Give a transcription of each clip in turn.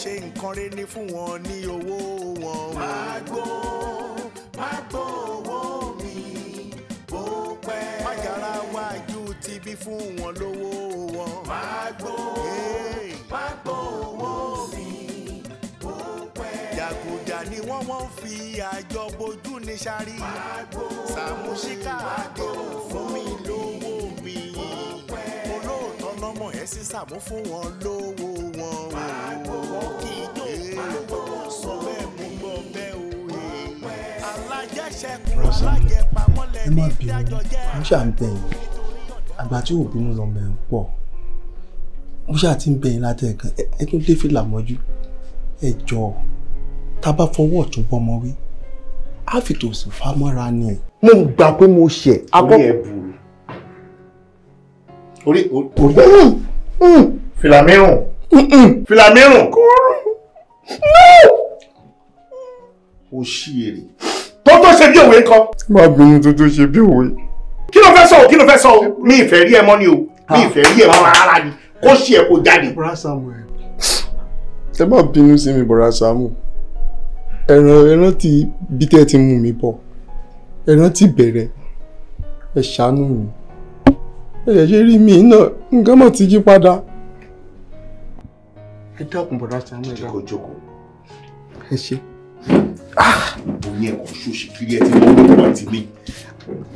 ṣe nǹkan rẹ̀ ní fún wọn ní owó wọn. Má gbó owó mi bó pẹ́. Má yára wájú ti bí fún wọn lówó wọn. Má gbó owó mi bó pẹ́. Jàgùjà ni wọ́n fi àjọ bojú ní sáré. Sàámú ṣíkà àdéhùn fún mi lówó mi. Olóòótọ́ lọ́mọ ẹ̀ sí Sàámú fún wọn lówó wọn. Wọ́n kì í jó lówó sọ bẹ́ẹ̀ mú gbọ́ bẹ́ẹ̀ o. Alájẹṣẹ́kù alájẹpamọ́lẹ̀ ní ìdájọ́ jẹ́. Mo ṣáà ń bẹ̀yìn àgbà tí ò bínú lọ mẹ́ ń pọ̀. Mo ṣáà ti ń bẹ̀yìn látẹ̀ẹ̀kan ẹ tún dé fìlà mọ́jú. Ẹ jọ̀ọ́ tá bá fọwọ́ ọ̀tún bọ́mọ wí á fi tòsí fámọ́ra ni. Mo gbà pé mo ṣẹ̀. Orí ẹ̀ burú. Orí fìlà mírùn. Fìlà mírùn. Ó ṣí èrè. Tó ṣe bí òwe kan. Má bínú tó ṣe bí òwe. Kí ló fẹ́ sọ? Kí ló fẹ́ sọ? Mi ìfẹ́ rí ẹ mọ́ ni o. Mi ìfẹ́ rí ẹ mọ́ rárá ni. Kó ṣí ẹ kó jáde. Bọ́lá Samuel. Ẹ má bínú sí mi Bọ́lá Samuel. Ẹran tí bí tẹ́ ti mú mi bọ̀. Ẹran tí bẹ̀rẹ̀. Ẹ ṣàánú mi. Ẹ ṣe rí mi náà nǹkan mọ̀ ti yí padà. Ẹ dákun Bọ́lá Samuel. Jókòó. Ẹ ṣe. Òní ẹ̀kọ́ ṣòṣì kiri ẹ ti mọ́ ní ọ̀pọ̀ ti mi.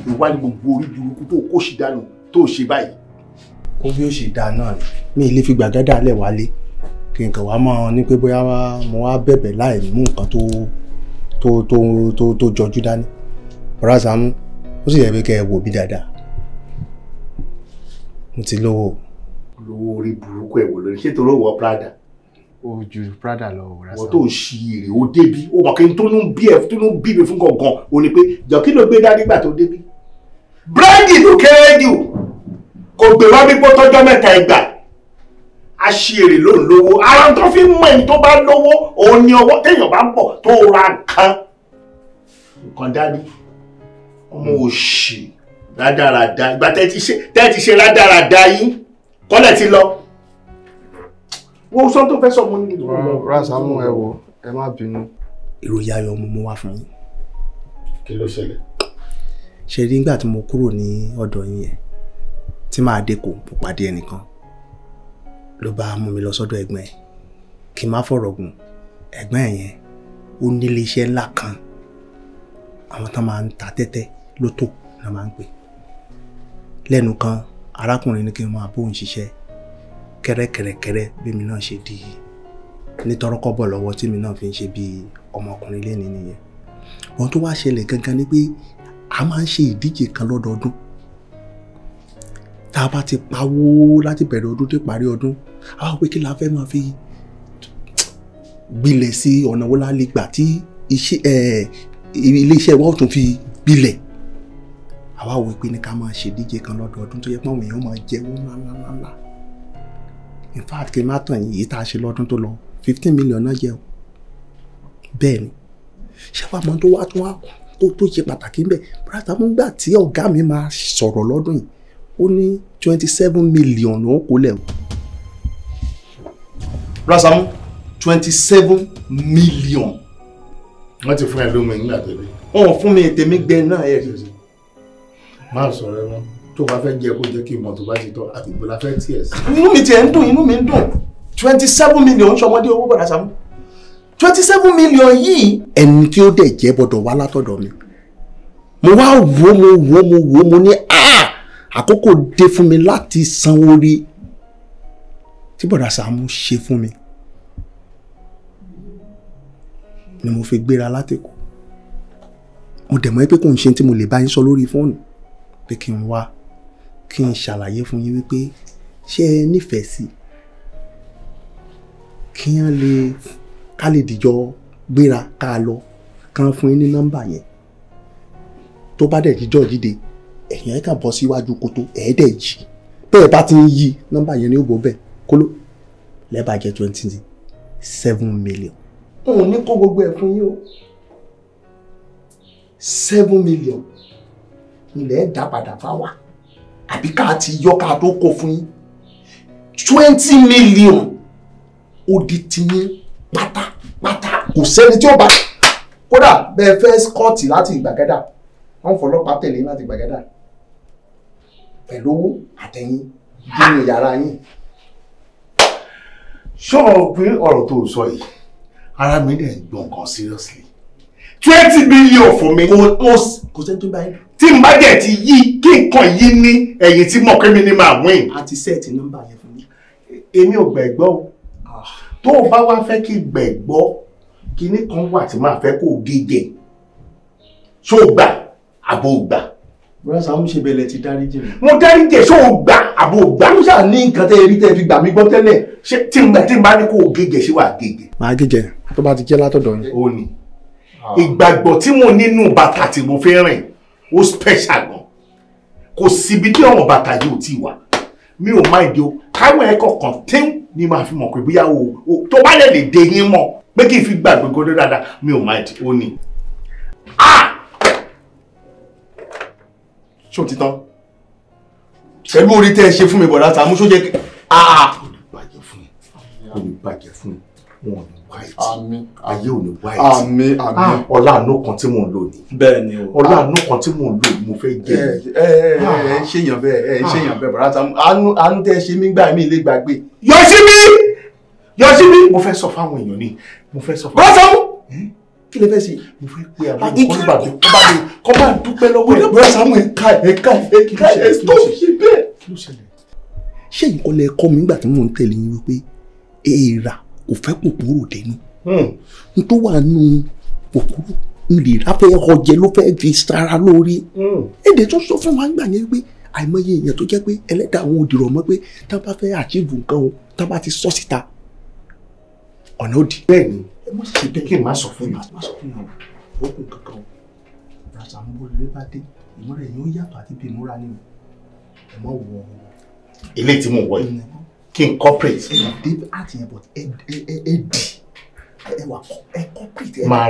Ìwá ní gbogbo orí burúkú tó kó ṣì dànù tó ṣe báyìí. Ó bí ó ṣe dá náà ni. Mi ì lè fi gbàgádà lẹ̀ wálé. Kí n kàn wá mọ́ ní pé bóyá mo wá bẹ̀bẹ̀ láì mú nǹkan tó jọjú dání. Bọ́lá Sàámú ó sì yẹ pé kẹ́ ẹ wò bí dáadáa. Mo ti lówó. Olówó orí burúkú ẹ̀ wò lórí ṣé torí wọ Prada. Ó ju Prada lọ Bọ́lá Sàámú. Wọ́n tó ṣí èrè ó débí ó mọ̀ kí n tó ń bí mi fún gangan ó ní pé jọ kí ló gbé dání gbà tó débí. Búrẹ́dì ló kéré jù kò gbé wá bí pọ́tọ́jọ́ mẹ́ta ìgbà. Aṣèrè ló ń lówó ara tó fi ń mọ ẹni tó bá lówó òun ni ọwọ́ téèyàn bá bọ̀ tó ra nǹkan dání ọmọ òṣì rádaràda ìgbà tẹ́ ti ṣe rádaràda yín kọ́lẹ̀ ti lọ. Wọ́n sọ tó fẹ́ sọ mọ́ ní ìlú. Bọ́lá Sàámú ẹ wò ẹ má bínú. Ìròyìn ayọ̀ mo mú wá fún yín. Kí ló ṣẹlẹ̀? Ṣe rí nígbà tí mo kúrò ní ọ̀dọ̀ yín yẹn tí máa dé kò mo pàdé ẹnìkan ló bá mú mi lọ sọ́dọ̀ ẹ̀gbọ́n ẹ̀ kí n má fọ̀rọ̀ gùn ẹ̀gbọ́n ẹ̀ yẹn ó nílé iṣẹ́ ńlá kan àwọn tán máa ń ta tẹ́tẹ́ lótò la máa ń pè lẹ́nu kan arákùnrin ní kí n máa bóun ṣiṣẹ́ kẹ́rẹ́kẹ́rẹ́kẹ́rẹ́ bí mi náà ṣe di nítọ́rọ́kọ́bọ̀ lọ́wọ́ tí mi náà fi ń ṣe bí ọmọkùnrin lẹ́ni nìyẹn ohun tó wá ṣẹlẹ̀ gangan ni pé a máa ń ṣe ìdíje kan lọ́dọọdún tá a bá ti pawó láti bẹ̀rẹ̀ ọdún dé parí ọdún a wá pé kí la fẹ́ máa fi gbilẹ̀ sí ọ̀nà wo la lè gbà tí ilé iṣẹ́ wa ó tún fi gbilẹ̀ àwa wò pé ní ká máa ṣe ìdíje kan lọ́dọọdún tó yẹ pé àwọn èèyàn máa jẹ́wọ́ ńláńláńlá in fact kí n má tàn yìí tá a ṣe lọ́dún tó lọ 15 million náà jẹ́ o bẹ́ẹ̀ ni ṣé wàá mọ tó wá tó ṣe pàtàkì ń bẹ̀ Bọ́lá Sàámú gbà tí ọ̀gá mi máa sọ̀rọ̀ lọ́dún yìí ó ní 27 million ló kó lẹ̀. Bọ́lá Sàámú 27 million. Wọ́n ti fún ẹ lómi nígbà tó dé. Wọ́n fún mi tèmi gbẹ náà ẹ̀ rí. Máa sọ̀rọ̀ ẹ mọ́ tó bá fẹ́ jẹ́ kó jẹ́ kí ìmọ̀ tó bá ti tọ́ àti ìgbò la fẹ́ tiẹ̀ sí. Inú mi tiẹ̀ ń dùn 27 million ṣọmọdé owó Bọ́lá Sàámú 27 million yìí ẹni tí ó dẹ̀ jẹ́ gbọ́dọ̀ wá látọ̀dọ̀ mi. Mo wá wo mo ní àkókò dé fún mi láti san orí tí Bọ́lá Sàámú ṣe fún mi ni mo fi gbéra látẹ̀kọ́. Mo dẹ̀ mọ̀ pé kò ń ṣe tí mo lè bá yín sọ lórí fóònù pé kí n wá kí n ṣàlàyé fún yín wípé ṣé ẹ nífẹ̀ẹ́ sí kí ká lè dìjọ gbéra ká lọ kán fún yín ní nọ́mbà yẹn tó bá dẹ̀ jíjọ́ jíde ẹ̀yìn ẹ̀ka bọ́ síwájú kótó ẹ̀ẹ́dẹ̀ yìí bẹ́ẹ̀ bá ti ń yí nọ́mbà yẹn ní ó bọ́ bẹ́ẹ̀ kóló lẹ́bàá jẹ́ 27 million. Òun ní kó gbogbo ẹ̀ fún yín o 7 million ilẹ̀ ẹ̀ dá padà fáwa àbí ká ti yọ ká tó kó fún yín 20 million ó di tiyín pátápátá. Kò sẹ́ni tí ó bá kódà bẹ́ẹ̀ fẹ́ skọ́ọ̀tì láti Ìgbàgádà wọ́n fọlọ́pàá tẹ̀lé láti Ìgbàgádà pẹ̀lú owó àtẹ̀yìn nínú yàrá yín. Ṣọ́ pé ọ̀rọ̀ tó sọ yìí ara mi dẹ̀ gbọ́n kan seriously 20 billion fún mi. Kò sẹ́ni tó bá yín. Tí n bá dẹ̀ ti yí kí nǹkan yí ní ẹ̀yìn tí mọ̀ pé mi ní máa win. A ti sẹ́ẹ̀tì nọ́mbà yẹn fún mi. Èmi ò gbẹ̀gbọ́ o. Tó o bá wá fẹ́ kí gbẹ̀gbọ́ kíní kan wà tí máa fẹ́ kó o gígẹ̀. Ṣó o gbà àbò gbà? Bọ́lá Sàámú ṣe bẹ̀lẹ̀ ti dáríjì mi. Mo dáríjì ṣó o gbà àbò gbà? Mo ṣáà ní nǹkan tẹ́ rí tẹ́ fi gbà mí gbọ́ tẹ́lẹ̀. Ṣé tí n bá ní kó o gígẹ̀ ṣé wàá gígẹ̀? Màá gígẹ̀ tó bá ti jẹ́ látọ̀dọ̀ yín. Ó ní. Ìgbàgbọ́ tí mo nínú bàtà tí mo fẹ́ rìn ó special gan. Kò síbi tí ọ̀rọ̀ bàtà yìí ò tí wà. Mi ò máa ìdí o. Káwọn ẹ̀kọ́ kan tẹ́m ni màá fi mọ̀ pé bóyá o tó bá lè dé yín mọ̀ pé kí n fi gbàgbé gbọdọ̀ dáadáa mi ò máa ìdí ó ní. Ṣé o ti tán? Pẹ̀lú orí tẹ́ ẹ ṣe fún mi bọ̀dá Sàámú ṣó jẹ́ Kò ní bàjẹ́ fún mi. Wọn ò ní wá ìtì. Àmín. Ayé ò ní wá ìtì. Àmín àmín. Ọlá àánú kan tí mò ń lò ní. Bẹ́ẹ̀ ni o. Ọlá àánú kan tí mò ń lò ní mo fẹ́ jẹ́. Ẹ ṣèyàn bẹ́ẹ̀ ṣèyàn bẹ́ẹ̀ bọ̀dá Sàámú. Àánú tẹ́ ẹ ṣe mí gbà mí lè gbàgbé. Yọ̀síbí! Mo fẹ́ sọ fáwọn èèyàn ni. Mo fẹ́ sọ fáwọn. Bọ̀dá Sàámú! Kí lẹ fẹ́ sí? Mo fẹ́ pe àwọn olùkọ́ kọ́ bá dúpẹ́ lọ́wọ́ ẹ̀. Bọ̀dá Sàámú ẹ̀ka tó ṣe bẹ́ẹ̀. Kí ló ṣẹlẹ̀? Ṣé nǹkan lẹ kọ́ mi nígbà tí mò ń tẹ̀lé yín wípé èèrà kò fẹ́ kòkòrò dénú? N tó wà nù kòkòrò nìlera fẹ́ ọjẹ́ ló fẹ́ fi sára lórí. Èdè tó sọ fún wa gbà yẹn wípé àìmọye èèyàn tó jẹ́ pé ẹlẹ́dàá àwọn òdìrọ̀ mọ́ pé tá a bá fẹ́ àchíìvù nǹkan o tá a bá ti sọ síta ọ̀nà òdì. Bẹ́ẹ̀ni ẹ mọ̀ sí pé kí n má sọ fún yàn. Má sọ fún yàn ó kún kankan o. Bọ̀dá Sàámú bó lè bá dé ìmúra ẹ̀yìn ó yàtọ̀ àti bí ìmúra ni o. Ẹ má wọ ilé tí mo wọ yìí kí n corporate. Dé àti yẹn but ẹ wà ẹ corporate. Màá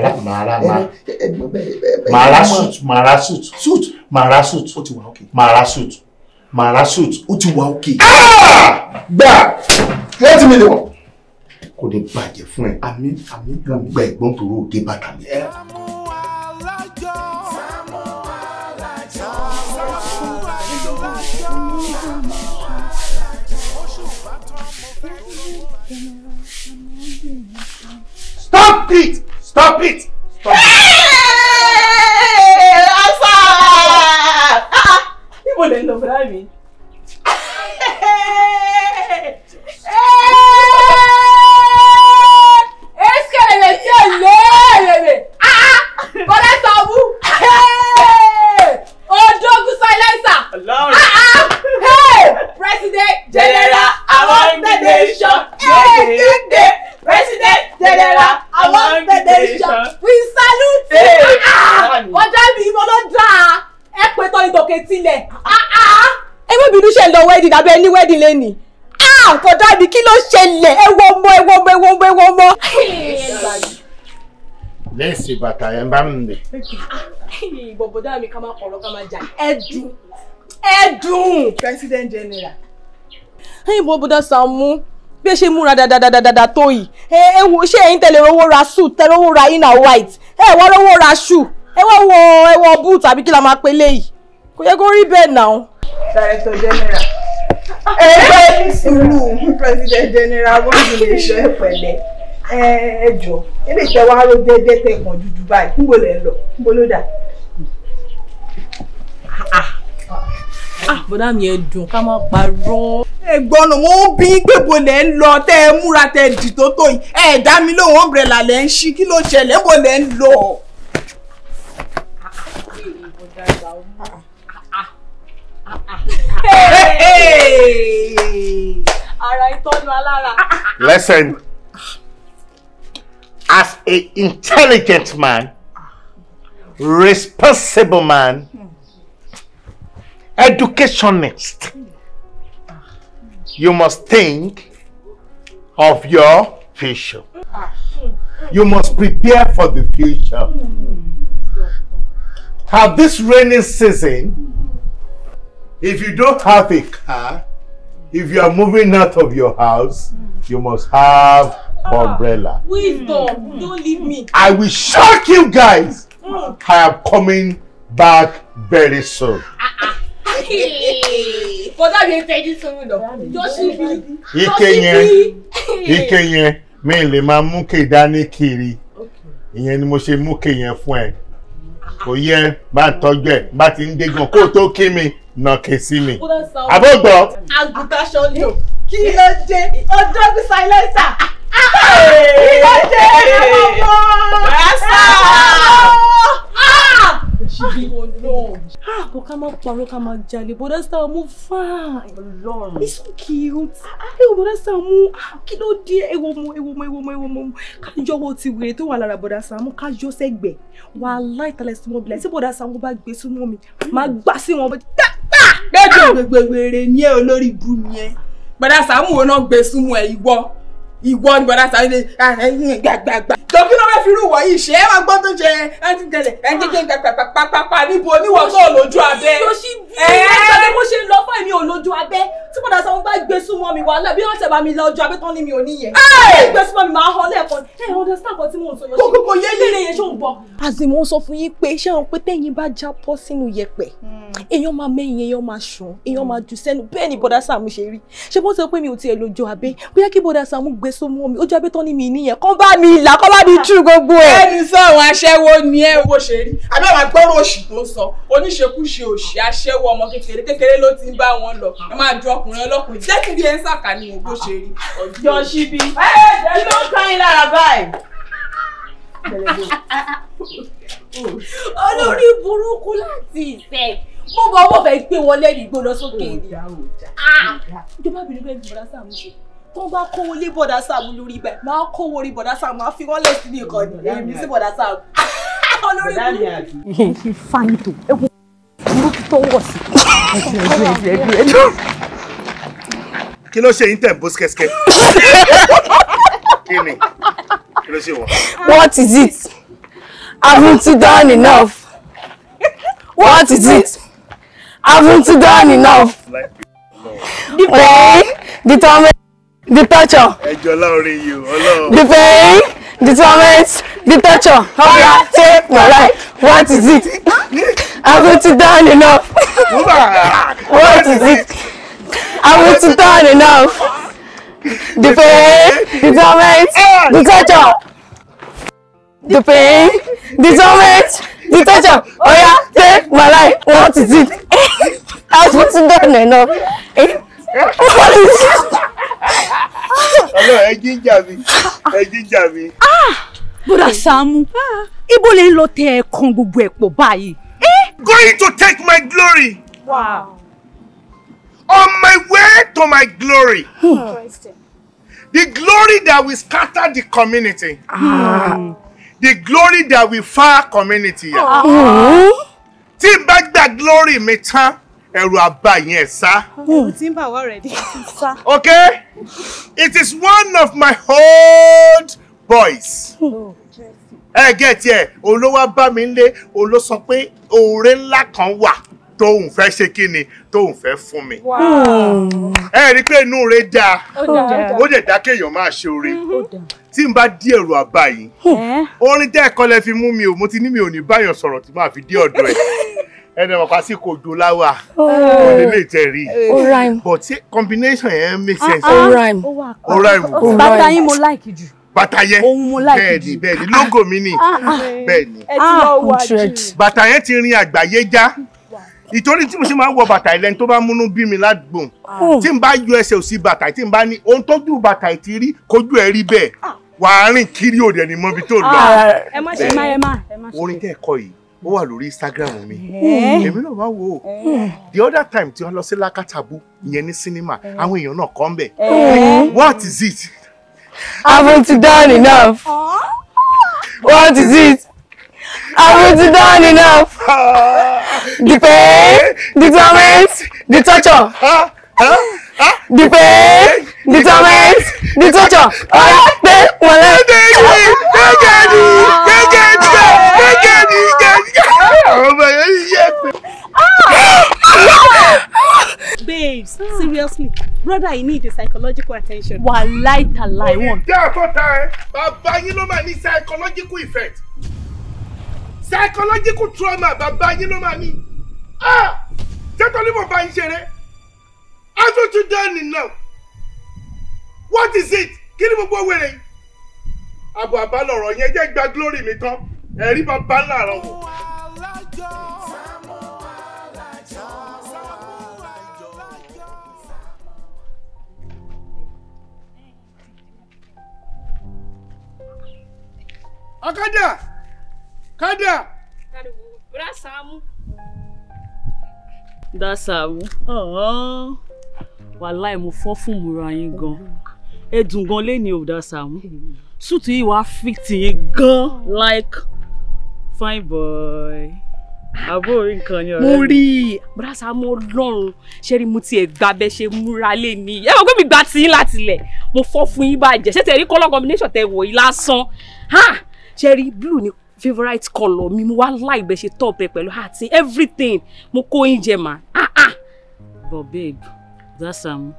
ra suit. Ó ti wà okay. Màá ra suit. Ó ti wà okay. Gbà 20 million. Kò ní bàjẹ́ fún ẹ. Àmín. Gba ẹ̀gbọ́n tó rò dé bàtà mi. Stop it! Asa! Ibo lẹ lọ bra mi. Eskele ti le. Bọ́lá Sàámú. Odogun silencer. President General among the nation. President General among the nation. We salute. Ọjà mi mo ló dáa. Ẹ pé tó ìtòkè tilẹ̀. Ẹ mọ̀ bínú ṣe lọ wedding abẹ́ ní wedding lẹ́nìí. Kọ̀dá mi kí ló ṣẹlẹ̀? Ẹ wo ọmọ. Lẹ́sìn bàtà ẹ̀ ń bá mi lè. Bọ̀bọ̀dá mi ká máa kọ̀rọ̀ ká máa jà. Ẹ dùn. President General. Bọ̀bọ̀dá Sàámú bí ẹ ṣe múra dáadáa tó yìí. Ẹ wo ṣé ẹ̀yin tẹ̀lé owó ra suit tẹ̀lé owó ra inner white. Ẹ wọ́n rówó ra shoe. Ẹ wọ boot àbí kí la máa pe léyìí. Kò yẹ kó rí bẹ́ẹ̀ náà. Director General. Sùúrù President General wọ́n ti lè ṣe é pẹ̀lẹ́. Ẹ jọ ilé ìtẹ́ wa ló déédéé tẹ̀ kàn jújú báyìí níbo lẹ lọ níbo ló dà. Bọ́dá mi ẹ dùn ká má parọ́. Ẹ̀gbọ́n náà wọ́n bí gbèbò lẹ̀ ń lọ tẹ́ ẹ múra tẹ́ ẹ dì tó tó yìí ẹ dá mi lóhùn umbrella lẹ̀ ń ṣí kí ló ṣẹlẹ̀ níbo lẹ̀ ń lọ. Ara ìtọ́jú alára. Listen, as an intelligent man, responsible man, educationist, you must think of your future. You must prepare for the future. Have this rainy season, if you don't have a car, if you are moving out of your house, you must have umbrella. Wisdom, don't leave me. I will shock you guys. I am coming back very soon. For that we say this one though. Just be. Ike yẹn mi lè máa mú ke dání kiri. Ìyẹn ni mo ṣe mú ke yẹn fún ẹ. Kò yẹ bá tọ́jú ẹ bá ti ń dé gan kó tó kí mi nà ké sí mi. Àbọ̀gbọ̀. Àgùntàn lò. Kí ló dé? Ọjọ́ bí silencer. Kí ló dé? But come on, come on, Jolly. But that's how move fine. It's so cute. But that's how move. Kí ló dé? Ewo mo. Can you what you wait to wala but that's how move. Can you say gbe? Wallahi tale sumo bi. Say but that's how move bá gbé sumo mi. Ma gba sí wọn. Gbegbe ni e olórí bu mi e. But that's how move no gbé sumo e ìwọ. Ìwọ ni bọ̀dá sáré gbàgbàgbà. Dọ́kí ló fẹ́ fi rú wọ̀ yìí ṣe é máa gbọ́ tó jẹ ẹni tẹ̀lẹ̀ ẹni kékeré pàpàpàpà níbo oníwọ̀ tó lójú abẹ́. Yoshi bí ẹ̀ẹ́dẹ́gbẹ́ bó ṣe lọ fún èmi ò lójú abẹ́. Tí bọ̀dá sáré bá gbé súnmọ́ mi wà lẹ́bí wọ́n ṣẹ̀ bá mi lọ ojú abẹ́ tán ní mi ò níyẹn. Gbé súnmọ́ mi máa hàn lẹ́ẹ̀kan. Ẹ understand kan tí mò ń sọ Yoshi. Kókó yé lé yẹn ṣó ń bọ̀. Àti mò ń sọ fún yín pé ṣé àwọn pé tẹ́yìn bá jábọ́ sínú yẹ̀pẹ̀. Èèyàn máa mẹ́yìn èèyàn máa ṣùn èèyàn máa jù sẹ́nu bẹ́ẹ̀ ni bọ̀dá Sàámú ṣe rí. Ṣé bó sọ pé mi ò tiẹ̀ lójú abẹ́ bóyá kí bọ̀dá Sàámú gbé súnmọ́ mi ojú abẹ́ tán ní mi níyẹn kán bá mi là kán bá mi tú gbogbo ẹ̀. Ẹni sọ àwọn aṣẹ́wó ni ẹ owó ṣe rí àbí àwọn agbọ́rọ̀ òṣì tó sọ oníṣekúṣe òṣì aṣẹ́wó ọmọ kékeré ló ti ń bá wọn lọ ẹ máa ju ọkùnrin ọlọ́kùnrin jẹ́kí bí ẹ ń sàkà ní owó ṣe rí ọjọ́ síbí. Kí ló ń kàn yín lára báyìí? Olórí burúkú láti ìfẹ́ mo bọ̀ wọ́n fẹ́ gbé wọlé ìgbóná sókè ni. Ìjọba bìnrin bẹ́ẹ̀ fi bọ̀dá Sàámú ṣe tó bá kówó lé bọ̀dá Sàámú lórí bẹ́ẹ̀ máa kówó rí bọ̀dá Sàámú máa fi wọ́n lẹ̀ sí nìkan ní èmi sí bọ̀dá Sàámú. Olórí burúkú. Fáyín tó ewu burúkú tó wọ̀ sí. Kí ló ṣe yín tẹ̀ bó skẹ́skẹ́? Kí ni? Kí ló ṣe wọ̀? What is it? Haven't you done enough? What is it? Haven't you done enough? The pain, the torment, the torture. Ẹjọ́ láorí yìí Ọlọ́run. The pain, the torment, the torture. How do I take my life? What is it? Haven't you done enough? What is it? Haven't you done enough? The pain, the torment, the torture. The pain, the torment, the torture. Oh yeah, take my life. What is it? Haven't you done enough? What is it? Hello, ẹ jíjà mi. Bọ̀dá Sàámú, ibo lè lọ tẹ ẹ̀kan gbogbo ẹ̀ pọ̀ báyìí. Going to take my glory. Wow. On my way to my glory. The glory that will scatter the community. The glory that will far community. Tí n bá gba glory mi tán, ẹ̀rù àbá yẹn sá. Timber already. Okay? It is one of my old boys. Get here. Olówó bá mi nlé, oló sọ pé oore ńlá kan wà tóun fẹ́ ṣe kíni, tóun fẹ́ fún mi. Rí pé inú rẹ̀ dá. Ó dẹ̀ dá kéèyàn máa ṣe oore. Tí n bá dí ẹ̀rù àbá yìí. Orin tẹ́ ẹ̀kọ́ lẹ fi mú mi o, mo ti ní mi ò ní báyọ̀ sọ̀rọ̀ tí máa fi dé ọ̀dọ̀ ẹ̀. Ẹni ọ̀pá sí kò jò láwà. Ó lè tẹ̀ rí. Ó rhyme. But ṣé combination yẹn make sense? Ó rhyme. Ó rhyme. Bàtà yín mo like jù. Bàtà yẹn. Ohun mo like jù. Bẹ́ẹ̀ni, logo mi ni. Bẹ́ẹ̀ni. Bàtà yẹn ti rin àgbáyé já. Ìtorí tí mo ṣe máa ń wọ bàtà ilẹ̀ tó bá múnú bí mi ládùúgbò. Tí n bá yọ ẹsẹ̀ òsì bàtà, tí n bá ní ohun tójú bàtà ti rí, kójú ẹ̀ rí bẹ́ẹ̀. Wà á rìn kiri òde ní mọ́bi tó lọ. Ẹ má ṣe ẹ má. Orin tẹ́ ẹ̀kọ́ yìí, ó wà lórí Instagram mi. Èmi náà wá wò ó. The other time tí wọ́n lọ sí Lákàtàbú, ìyẹn ní sinimá, àwọn èèyàn náà kọ́ ń bẹ̀. What is it? Haven't you done enough? What is it? Haven't you done enough? The pain, the torment, the torture. The pain, the torment, the torture. Take my life. Babe, babes. Seriously, brother, you need the psychological attention. Wallahi talai one. Yeah, for time. Baba, you know man, psychological effect. Psychological trauma, Baba, you know man. Ah! Just only for buying share. Haven't you done enough? What is it? Kí ni gbogbo wèrè? Abo aba lọ̀rọ̀ yẹn jẹ́ gba glory mi tán. Ẹ̀rí bàbá ńlá rọ̀ wò. Akada! Kada! Bra Saamu. Da Saamu. Oh. Wallahi mo fọ́ fún múra yín gan. Ẹ dùn gan lé ní o Da Saamu. Suit yìí wá fit yín gan like fine boy. Abo nǹkan ni ọ̀rẹ́. Mo rí Bra Saamu Ọlọ́run. Ṣé rí mo ti ẹ̀ gbà bẹ́ ṣe múra lé ní. Ẹ mọ̀ pé mi gbà tí yín láti lẹ̀. Mo fọ́ fún yín bàjẹ́. Ṣé tẹ́ rí color combination tẹ́ wọ̀ yìí lásán. Ha! Ṣé rí blue ni favorite color mi. Mo wá like bẹ́ ṣe top ẹ pẹ̀lú hat everything. Mo kó yín jẹ ma. But babe, Da Saamu.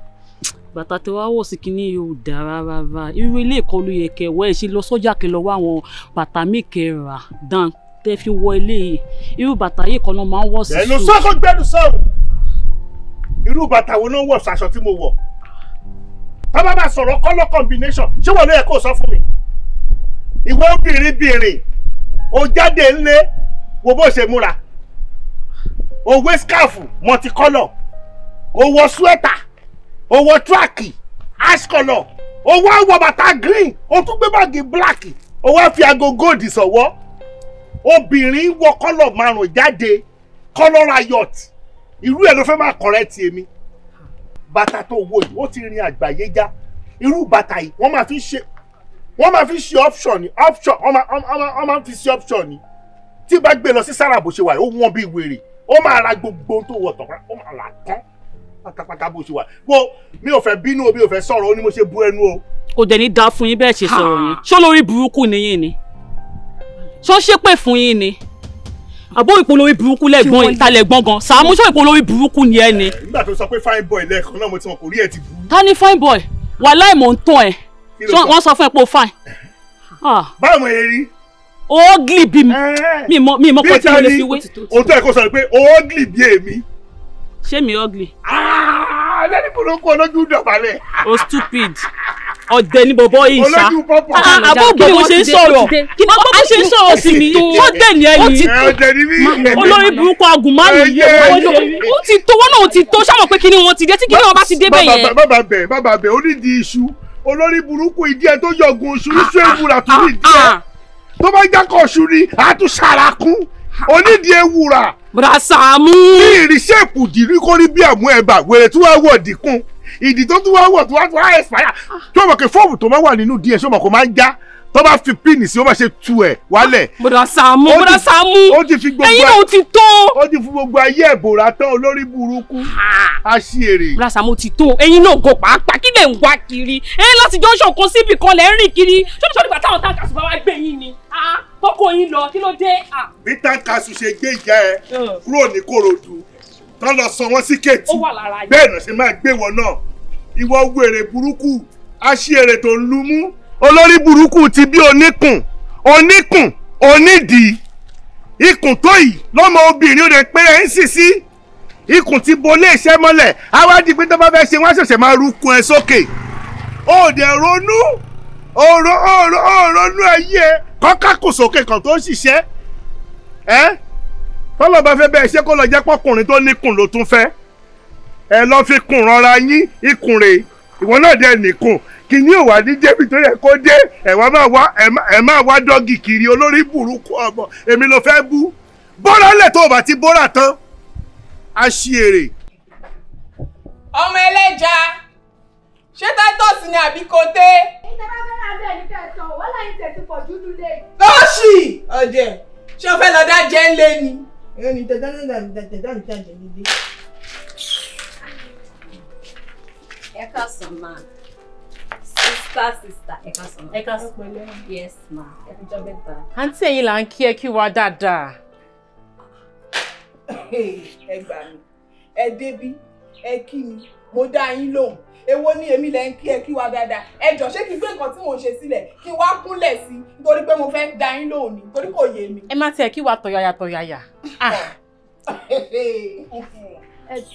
Bàtà tẹ́ wá wọ̀ sí kíní yóò dá rárá. Irú ilé ìkọlù yẹ kẹ́ wọ̀ ẹ ṣe lọ sọ́jà kẹ́ lọ wá àwọn bàtà mi kẹ́ rà dan tẹ́ fi wọ̀ ilé yìí. Irú bàtà yìí kan náà máa ń wọ̀ sí. Ẹnu sọ́kọ̀ gbẹ́nu sọ̀rọ̀. Irú bàtà wo náà wọ̀ ṣaṣọ tí mo wọ̀? Tá bá bá sọ̀rọ̀ color combination, ṣé wọ́n ló yẹ kó sọ fún mi? Ìwọ obìnrin ó jáde ńlé wo bó ṣe múra. Ó wé scarf multicolor. Ó wọ sweater. Ó wọ track ash color. Ó wá wọ bàtà green. Ó tún gbé báàgì black. Ó wá fi aago gold sọ́wọ́. Obìnrin wọ color márùn jáde. Color riot. Irú ẹ̀ ló fẹ́ máa correct èmi. Bàtà tó wò yìí ó ti rin àgbáyé já. Irú bàtà yìí wọ́n máa fi ṣe option ni option wọ́n máa fi ṣe option ni. Tí bá gbé lọ sí Sara bó ṣe wà ó wọ́n bí wèrè. Ó máa ra gbogbo tó wọ̀ tán ó máa là tán. Pátápátá bó ṣe wà. Wo mi ò fẹ́ bínú o mi ò fẹ́ sọ̀rọ̀ ó ní mo ṣe bú ẹnu o. Kò dẹ̀ ní dá fún yín bẹ́ẹ̀ ṣe sọ̀rọ̀ yín. Ṣó lórí burúkú ni yín ni? Ṣó ṣépè fún yín ni? Àbó ìpolówó burúkú lẹ́gbọ́n yín ta lẹ́gbọ́n gan. Saamu ṣó ìpolówó burúkú ni ẹ ni? Nígbà tó sọ pé fine boy lẹ́ẹ̀kan náà mo ti mọ̀ kò rí ẹ ti bú. Ta ni fine boy? Wàláì mò ń tán ẹ. Wọ́n sọ fún ẹ pé o fine. Báwo mo yẹ rí? Ugly bí mi mọ̀ kọ́ tí mo lè fi wé. Òótọ́ ẹ̀ kó sọ pé ugly bí èmi. Ṣé mi ugly? Lẹ́ni burúkú olójú dọ̀bálẹ̀. O stupid. Ọ̀dẹ̀ ni bọ̀bọ̀ yìí ṣá. Olójú pọ́pọ̀. Àbọ̀ gbọ́ bó ṣe ń sọ̀rọ̀. Àbọ̀ bó ṣe ń sọ̀rọ̀ sí mi. Ó dẹ̀ ní ẹni. Ọ̀dẹ̀ ni mí. Olórí burúkú agùnmánì yìí. Ó ti tó wọ́n náà ti tó ṣáwọn pé kíní wọn ti dé tí kíní wọn bá ti dé bẹ́ẹ̀ yẹn. Bàbá bẹ̀ onídìí iṣu. Olórí burúkú ìdí ẹ tó yọgun oṣù iṣu ewúra tó ní ìdí ẹ. Tó bá jákọ̀ oṣù ni a tún ṣàràkún. Onídìí ewúra. Bra Saamu. Ní ìrìṣẹ́ẹ̀pù dìrí kó rí bí àmú ẹ̀bà wèrè tí wọ́n wọ̀ dínkùn. Ìdí tó tún wá wọ̀ tó wá expire. Tó mọ̀ kí fọ́ọ̀mù tó máa wà nínú díẹ̀ ṣé o mọ̀ kó máa ń já. Tó bá fi píìnì sí ó máa ṣe tu ẹ̀ wálẹ̀. Bra Saamu. Ó ti fi gbogbo ẹ̀yin náà ti tó. Ó ti fi gbogbo ayé ẹ̀bùrà tán olórí burúkú. A ṣí èrè. Bra Saamu ti tó. Ẹ̀yin náà kò pàápàá kí lẹ̀ ń wá kiri. Láti junction kan síbì kan lẹ̀ ń rìn kiri. Ṣé nígbà táwọn táǹkà sì bá wá gbé yín ni? Tọ́kọ yín lọ kí ló dé? Bí táǹkà sì ṣe gbé ìjà ẹ kúrò ní Kòròdú tán lọ sọ wọ́n sí Kétì. Bẹ́ẹ̀ náà ṣe máa gbé wọn náà. Ìwọ wèrè burúkú aṣèrè tó ń lu mú. Olórí burúkú ti bí oníkùn onídìí ikùn tó yìí lọ́mọ obìnrin ó rẹ̀ pé ẹ̀ ń sì sí ikùn ti bo lé iṣẹ́ mọ́lẹ̀ awádìí pé tó bá fẹ́ ṣe wọ́n ṣẹ̀ṣẹ̀ máa rúkun ẹ sókè ó dẹ̀ ronú ronú ayé kọ́kàkùn sókè kan tó ń ṣiṣẹ́ ẹ́ tọ́lọ́ bá fẹ́ bẹ́ẹ̀ ṣé kó lọ jẹ́ pọ́kùnrin tó níkùn ló tún fẹ́ ẹ lọ fi kùn rọra yín ikùn rè ìwọ náà dẹ̀ nìkùn kìíní ò wá ní débi tó yẹ kó dé ẹ máa wá dọ́gì kiri olórí burúkú ọmọ èmi ló fẹ́ bú bọ́lá lẹ̀ tó o bá ti bọ́lá tán a ṣí èrè. ọmọ ẹlẹ́ja ṣé tátọ́sì ni àbí koté. ìjọba fẹ́ràn abẹ́ ní kẹsàn-án wọ́n láyé tẹ̀sí pọ̀ jù lulẹ̀. lọ́ọ̀ṣì ọ̀dẹ̀ ṣé o fẹ́ lọ dá jẹ́ ńlé ni. Ẹ káàsán ma. Sister, ẹ káàsán. Ẹ káàsán. Yes ma. Ẹ fi jọ bẹ́ta. Àǹtí ẹ̀yin là ń kí ẹ kí wa dáadáa. Ẹ gbà mí ẹ débí ẹ kí mi mo dá yín lóhùn èwo ni èmi lẹ ń kí ẹ kí wa dáadáa ẹ jọ̀ọ́ ṣé kí n gbé nǹkan tí mò ń ṣe sílẹ̀ kí n wá kúnlẹ̀ sí nítorí pé mo fẹ́ dá yín lóhùn ni torí kò yé mi. Ẹ má tiẹ̀ kí wa tọ̀yàyà.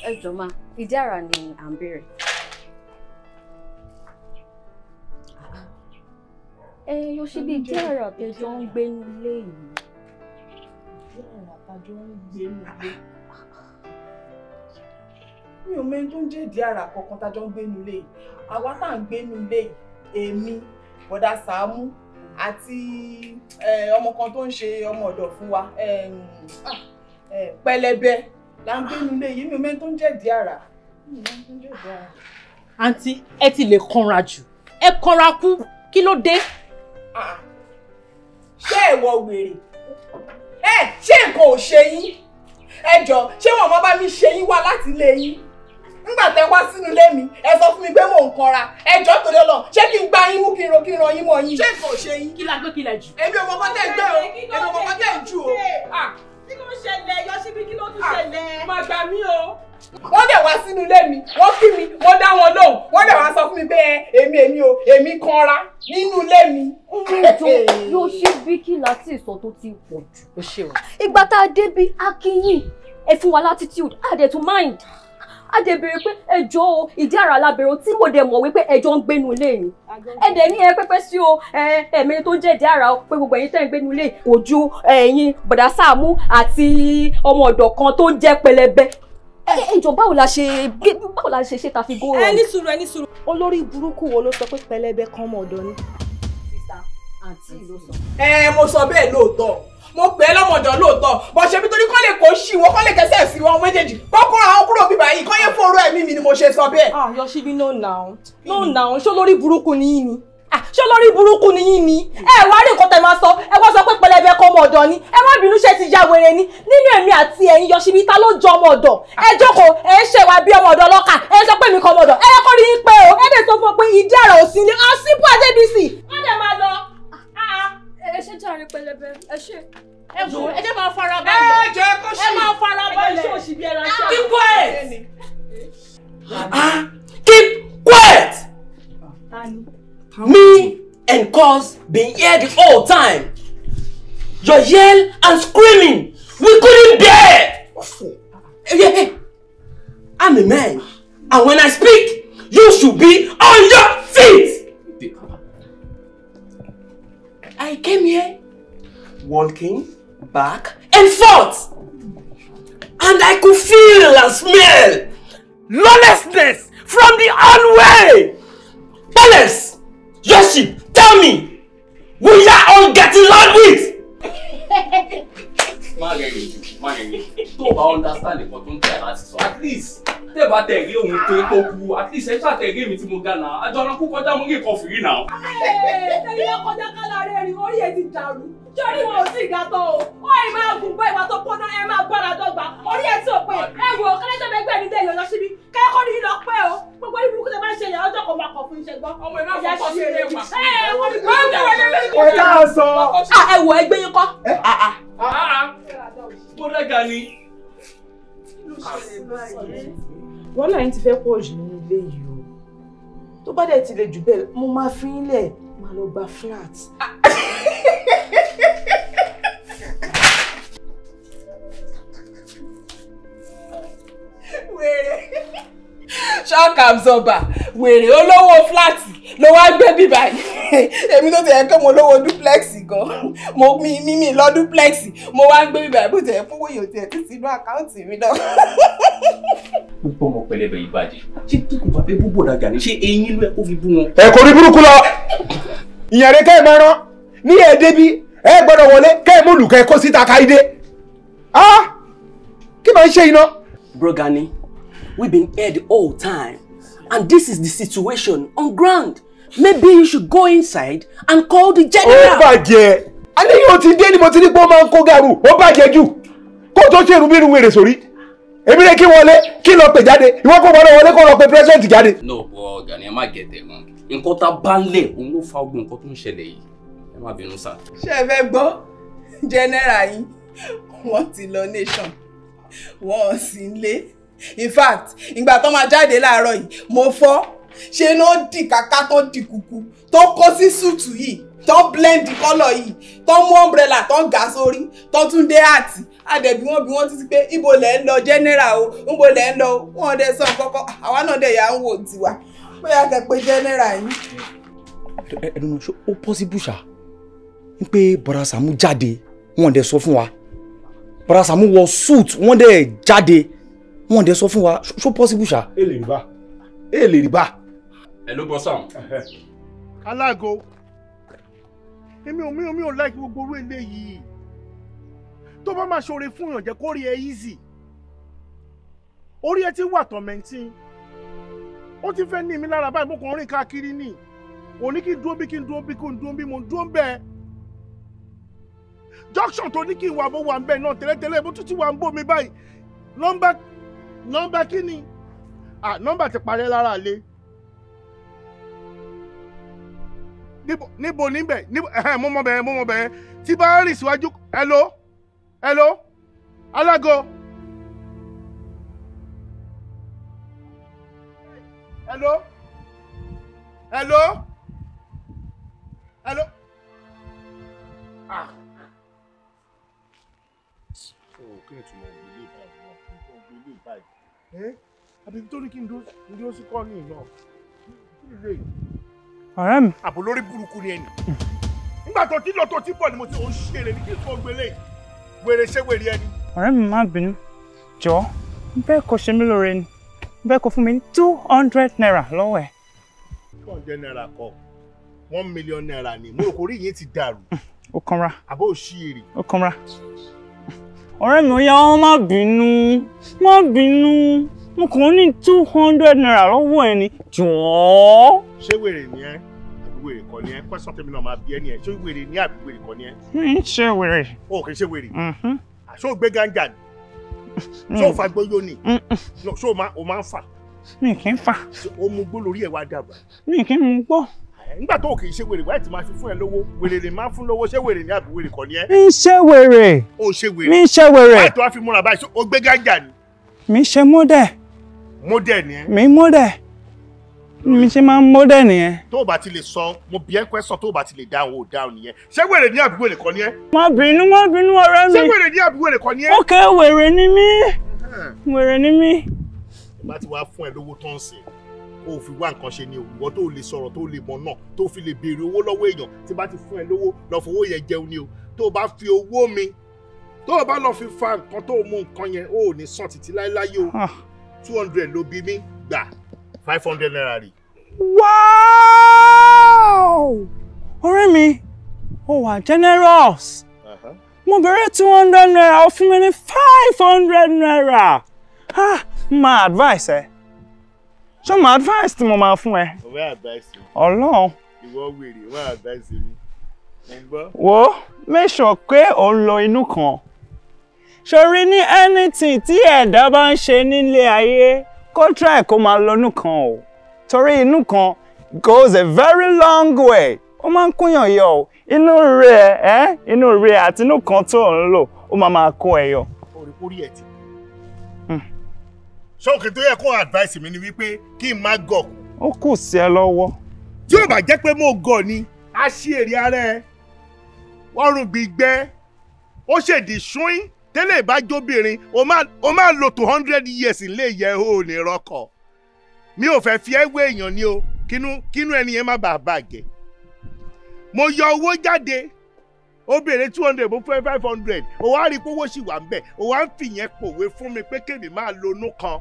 Ẹ jọ̀ọ́ ma, ìdí àrà ni à ń béèrè. Yóò ṣe bí ìdí àrà tẹjọ ń gbé nílé yìí. Ìdí àrà tẹjọ ń gbé nílé. Mi ò mẹ́ni tó ń jẹ́ ìdí àrà kankan tájọ́ ń gbé nílé yìí. Àwa tá à ń gbé nílé yìí, èmi, bọ̀dá Sàámú àti ọmọ kan tó ń ṣe ọmọ ọ̀dọ̀ fún wa, Pẹlẹbẹ là ń gbé nílé yìí. Mi ò mẹ́ni tó ń jẹ́ ìdí àrà. Àǹtí, ẹ ti lè kanra jù. Ẹ kanra kú, kí ló dé? Ṣé ìwọ wèrè? Ṣé nǹkan ò ṣe yín? Ẹ jọ̀ọ́, ṣé wọn mọ bá mi ṣe yín wá láti ilé yín? Nígbà tẹ́ wá sínú ilé mi, ẹ sọ fún mi pé mò ń kanra. Ẹ jọ̀ọ́ torí Ọlọ́run, ṣé kí n gba yín mú kí n ran yín mọ́ yín? Ṣé nǹkan ò ṣe yín? Kí la gbé kí la jù? Èmi ò mọ kọ́ tẹ́ gbé o, èmi ò mọ kọ́ tẹ́ jù o. Kí ló ń ṣẹlẹ̀? Yọ̀ṣíbí kí ló tún ṣẹlẹ̀? Má gbà mí o. Wọ́n dẹ̀ wá sínú ilé mi, wọ́n kí mi, mo dá wọn lóhùn. Wọ́n dẹ̀ wá sọ fún mi pé èmi kanra nínú ilé mi. Yóò ṣe bí kí láti ìsọ tó ti pọ̀ jù. Ó ṣe o. Ìgbà tá a débi akínyìn, ẹ fún wa latitude, a dẹ̀ tún mind. A dẹ̀ béèrè pé ẹjọ́ o, ìdí àrà lábẹ́rẹ́ tí mo dẹ̀ mọ̀ wípé ẹjọ́ ń gbénu ilé yìí. Ẹ dẹ̀ ní pẹ́pẹ́ sí o, ẹ̀mí tó jẹ́ ìdí àrà o, pé gbogbo ẹ̀yin tẹ́ ń gbénu ilé kò ju ẹ̀yin bọ̀dá Sàámú àti ọmọ ọ̀dọ̀ kan tó ń jẹ́ Pẹlẹbẹ. Ẹjọ́ báwo la ṣe ṣe ta fi gó rọ? Ẹ ní sùúrù. Olórí burúkú wo ló sọ pé Pẹlẹbẹ kan ọmọ ọ̀dọ̀ ni? Sísá, àǹtí ló sọ. Mo sọ bẹ́ẹ̀ lóòótọ́. Mo pè é lọ́mọdọ̀ lóòótọ́. Bọ̀ ṣe bí torí kọ́ lè kó ṣì wọ́n kọ́ lè kẹsẹ̀ sí wọn méjèèjì. Kọ́kọ́ àwọn kúrò bíbá yìí kọ́ yẹ fòrò ẹ̀mí mi ni mo ṣe sọ bẹ́ẹ̀. Yọ̀ṣíbí no now. Ṣé olórí burúkú ni yín ni? Ṣé olórí burúkú ni yín ni? Wá rí nǹkan tẹ́ máa sọ. Ẹ wá sọ pé Pẹlẹbẹ kọ́ ọmọ ọ̀dọ̀ ni. Ẹ má bínú ṣe ti ya wèrè ni. Nínú èmi àti ẹ̀yin Yọ̀ṣíbí ta ló jọ ọmọ ọ̀dọ̀? Ẹ jókòó, ẹ ṣe wá bí ọmọ ọ̀dọ̀ lọ́kà. Ẹ sọ pé mi kọ́ ọmọ ọ̀dọ̀. Ẹ kọ́ rí yín pé o. Ẹ dẹ̀ sọ fún ọ pé ìdí àrà ò sí ní simple as ABC. Wọ́n dẹ̀ máa lọ. Ẹ ṣe jàre Pẹlẹbẹ, ẹ ṣe. Ẹ jẹ́ máa fara balẹ̀. Ẹ máa fara balẹ̀. Ṣé òṣì bí ẹran ṣá? Keep quiet. Keep quiet. Me and cuz been here the whole time. Your yell and screaming, we couldn't bear. Yeah. I'm a man, and when I speak, you should be on your feet. I came here walking back and forth, and I could feel and smell lawlessness from the unway. Palace, Yoshi, tell me, we are all getting loud with. Tó bá understand nǹkan tó ń tẹ̀ láti sọ, at least tẹ́ bá tẹ̀ rí ohun tó kú, at least ẹ ṣàtẹ̀ rí mi tí mo ga náà, àjọ ọ̀nà kú kọjá mo rí nǹkan fìrí náà. Tẹ̀lé lọ kọjá kálá rẹ̀ rí orí ẹ̀ ti dàrú. Sọ́rí wọn ò tí ì ga tán o. Ó ì máa gùn bọ́ ìwà tó pọ́nà ẹ máa bára dọ́gba. Orí ẹ̀ tí ò pé ẹ wò ó kálẹ́jọ́ mẹ́gbẹ́ mi dé ìyọ̀lọ́ síbí. Kẹ́kọ̀ọ́ ní lọ pé o. Gbogbo ní burúkú tẹ bá ń ṣe ìyá ọjọ́ kan máa kọ̀ fún iṣẹ́ gbọ́. Ọmọ ìmọ̀ fún ọkọ̀ sí ilé wa. Ẹ ká sọ. Ẹ wò ẹgbẹ́ yín kọ́. Mo dẹ́ga ni. Wọ́n láyé ti fẹ́ pọ̀ jù nínú ilé yìí o. Tó bá dẹ̀ ti lè jù bẹ́ẹ̀, mo máa fi ń lẹ̀ máa lọ gba flat. Wèrè. Shock absorber. Wèrè olówó fúláàtì ló wá gbé bí báyìí. Èmi tó ti yẹ kí mo lówó duplex gan. Mo mi lọ duplex. Mo wá gbé bí báyìí bó ti yẹ fún wòye òtí ẹ̀ tí sínú àkáǹtì mi náà. Púpọ̀ ọmọ Pẹlẹbẹ yìí bàjẹ́. Ṣé tó kò bá fẹ́ búbọ̀ dàgà ni? Ṣé eyín ló ẹ kó fi bú wọn? Ẹ kò rí burúkú lọ. Ìyẹn rẹ kẹ́ ẹ máa rán ní èdè bí ẹ gbọ́dọ̀ wọlé kẹ́ ẹ mú lùkẹ́ kó síta káyidé. Kí máa ń ṣe iná? Bro Gani, we've been here the whole time, and this is the situation on ground. Maybe you should go inside and call the general. Ó bàjẹ́. Alẹ́ yóò ti dé ni mo ti ní pé ó máa ń kó gàrú. Ó bàjẹ́ jù. Kó tó ṣe irun bí irun wèrè sórí. Èmi rẹ̀ kí wọlé kí lọ pè jáde. Ìwọ kò wọlé kó lọ pè president jáde. No, bro Gani, ẹ má get it wrong. Nǹkan tá bá ń lẹ̀ òun ló fa ogun nǹkan tó ń ṣẹlẹ̀ yìí. Ẹ má bínú sá. Ṣé ẹ fẹ́ gbọ́? General yìí, wọ́n ti lọ nation. Wọ́n ò sí nílé. In fact, ìgbà tó máa jáde láàárọ̀ yìí, mo fọ́. Ṣé ló di kàkà tó di kùkù tó kó sí súùtù yìí, tó blend colour yìí, tó mú umbrella tó gà sórí, tó tún dé àti. Àdẹ̀bí wọ́n títí pé ibo lẹ̀ ń lọ general o, ibo lẹ̀ ń lọ. Wọ́n dẹ̀ sọ kọ́kọ́, àwa náà dẹ̀ yà ń wò tiwa. Bóyá kẹ́ pé general yìí. Ẹnu ṣó ó possible ṣá. Ń pé Bọ́dà Sàámú jáde, wọ́n dẹ̀ sọ fún wa. Bọ́dà Sàámú wọ suit, wọ́n dẹ̀ jáde, wọ́n dẹ̀ sọ fún wa. Ṣó possible ṣá? Ẹ lè rí bá. Ẹ lè rí bá. Hello, boss Sam. Alágo. Mi ò like gbogbo orú eléyìí. Tó bá máa ṣoore fún èèyàn jẹ́ kó rí ẹ easy. Orí ẹ ti wà tormenting. Ó ti fẹ́ ní mi lára báyìí mo kàn rìn káàkiri ni. Òní kí n dúró bí kí n dúró bí kí n dúró bí mo dúró bẹ́ẹ̀. Junction tó ní kí n wà bó wà ń bẹ́ẹ̀ náà tẹ́lẹ̀tẹ́lẹ̀ bó tún ti wà ń bò mí báyìí. Nọ́mbà kí ni? Nọ́mbà ti parẹ́ lára lé. Níbo níbẹ̀ mo mọ̀ bẹ́ẹ̀ tí bá rìn síwájú hello Alágo hello kí ni túmọ̀ gbélé báyìí àbí tó ní kí n dúró sí kọ́ ní ìná kí ni lè ọ̀rẹ́ mi. àbò lórí burúkú ni ẹni. nígbà tó ti lọ tó ti bọ̀ ni mo ti ń ṣeré ní kí n tó gbélé wèrè ṣé wèrè ẹni. ọ̀rẹ́ mi má bínú jọ̀ọ́ bẹ́ẹ̀ kò ṣe mí lóore ni bẹ́ẹ̀ kò fún mi ní 200 naira lọ́wọ́ ẹ̀. 200 naira kọ́ 1 million naira ni mo rò kó rí yín ti dàrú. ó kanra. àbó ò ṣí èrè. ó kanra. ọ̀rẹ́ mi ó yá wọn má bínú mo kàn ní 200 naira lọ́wọ́ ẹ̀ ni jọ̀ọ́. ṣé wèrè ni ẹ́ àbí wèrè kọ́ ni ẹ́ pẹ́sàn tèmi náà máa bí ẹ́ ni ẹ́ ṣé wèrè ni àbí wèrè kọ́ ni ẹ́. mi ń ṣe wèrè. o kì í ṣe wèrè. ṣé o gbé gánjà ni ṣé o fa gbóyó ni ṣé o máa ń fà. mi kì í fà. o mú gbó lórí ẹ̀ wá dàgbà. mi kì í mú gbó. nígbà tó o kì í ṣe wèrè wáyé tí máa fi fún ẹ lówó wèrè lè máa fún lówó ṣé wèrè ni àbí wèrè kọ́ ni ẹ́. mi ń ṣe wèrè. o ṣe wèrè. mi ń ṣe wèrè. wáyé tó wá fi múra báyìí o gbé gánjà ni. mi ṣe mọ́dẹ̀. Mọ́dẹ̀ ni ẹ́. Mi mọ́dẹ̀. Mi ṣe máa ń mọ́dẹ̀ nìyẹn. Tó o bá ti lè sọ, mo bí ẹ́ question tó o bá ti lè dáhùn, o dáhùn nìyẹn. Ṣé wèrè ní àbí wèrè kọ́ ni ẹ́? Má bínú ọ̀rẹ́ mi. Ṣé wèrè ní àbí wèrè kọ́ ni ẹ́? Ok, wèrè ni mí. Wèrè ni mí. Bá ti wá fún ẹ lówó tó ń sìn, kó o fi wá nǹkan ṣe ni òwúwọ́ tó o lè sọ̀rọ̀ tó o lè mọ̀ náà, tó o fi lè béèrè owó lọ́wọ́ èèyàn tí bá ti fún ẹ lówó lọ fowó yẹn jẹun ni o. Tó o bá fi owó mi, tó o bá lọ fi fa nǹkan tó o mú nǹkan yẹn, o ò ní sàn títí láéláé o. 200 ló bí mi gbà 500 naira rí. Wow! Ọ̀rẹ́ mi, ó wà generous. Mo bẹ̀rẹ̀ 200 naira, ó fún mi ní 500 naira. Ma advice ẹ. Ṣé ma advice tí mo máa fún ẹ? Mo fẹ́ advice mi. Ọlọ́run. Ìwọ wèrè, mo fẹ́ advice mi. Mo gbọ́. Wo, make sure pé ò ń lo inú kan. Ṣorí ní anything tí ẹ̀dá bá ń ṣe nílé ayé kó try kó máa lọ inú kan o torí inú kan goes a very long way ó máa ń kúnyàn yọ o inú rẹ àti inú kan tó ń lò ó máa kó ẹ yọ. orí ẹ ti ṣọ́ọ̀kì tó yẹ kó advice mi ni wípé kí n má gọ̀. ó kù sí ẹ lọ́wọ́. tí ó bá jẹ́ pé mo gọ̀ ni a ṣí èrè ara ẹ wọ́n rún gbígbẹ́ ó ṣèdí ṣúín tẹ́lẹ̀ bá jóbìnrin o máa lò 200 years nílé yẹ o ní rọ́kọ̀ mi ò fẹ́ fi ẹ́ wé èèyàn ni o kínú ẹni yẹn má bàa bàjẹ́ mo yọ owó jáde ó béèrè 200 mo fẹ́ 500 o wá rí i pé owó sì wà ń bẹ̀ o wá ń fìyẹn pòwe fún mi pé kèmí máa lo inú kan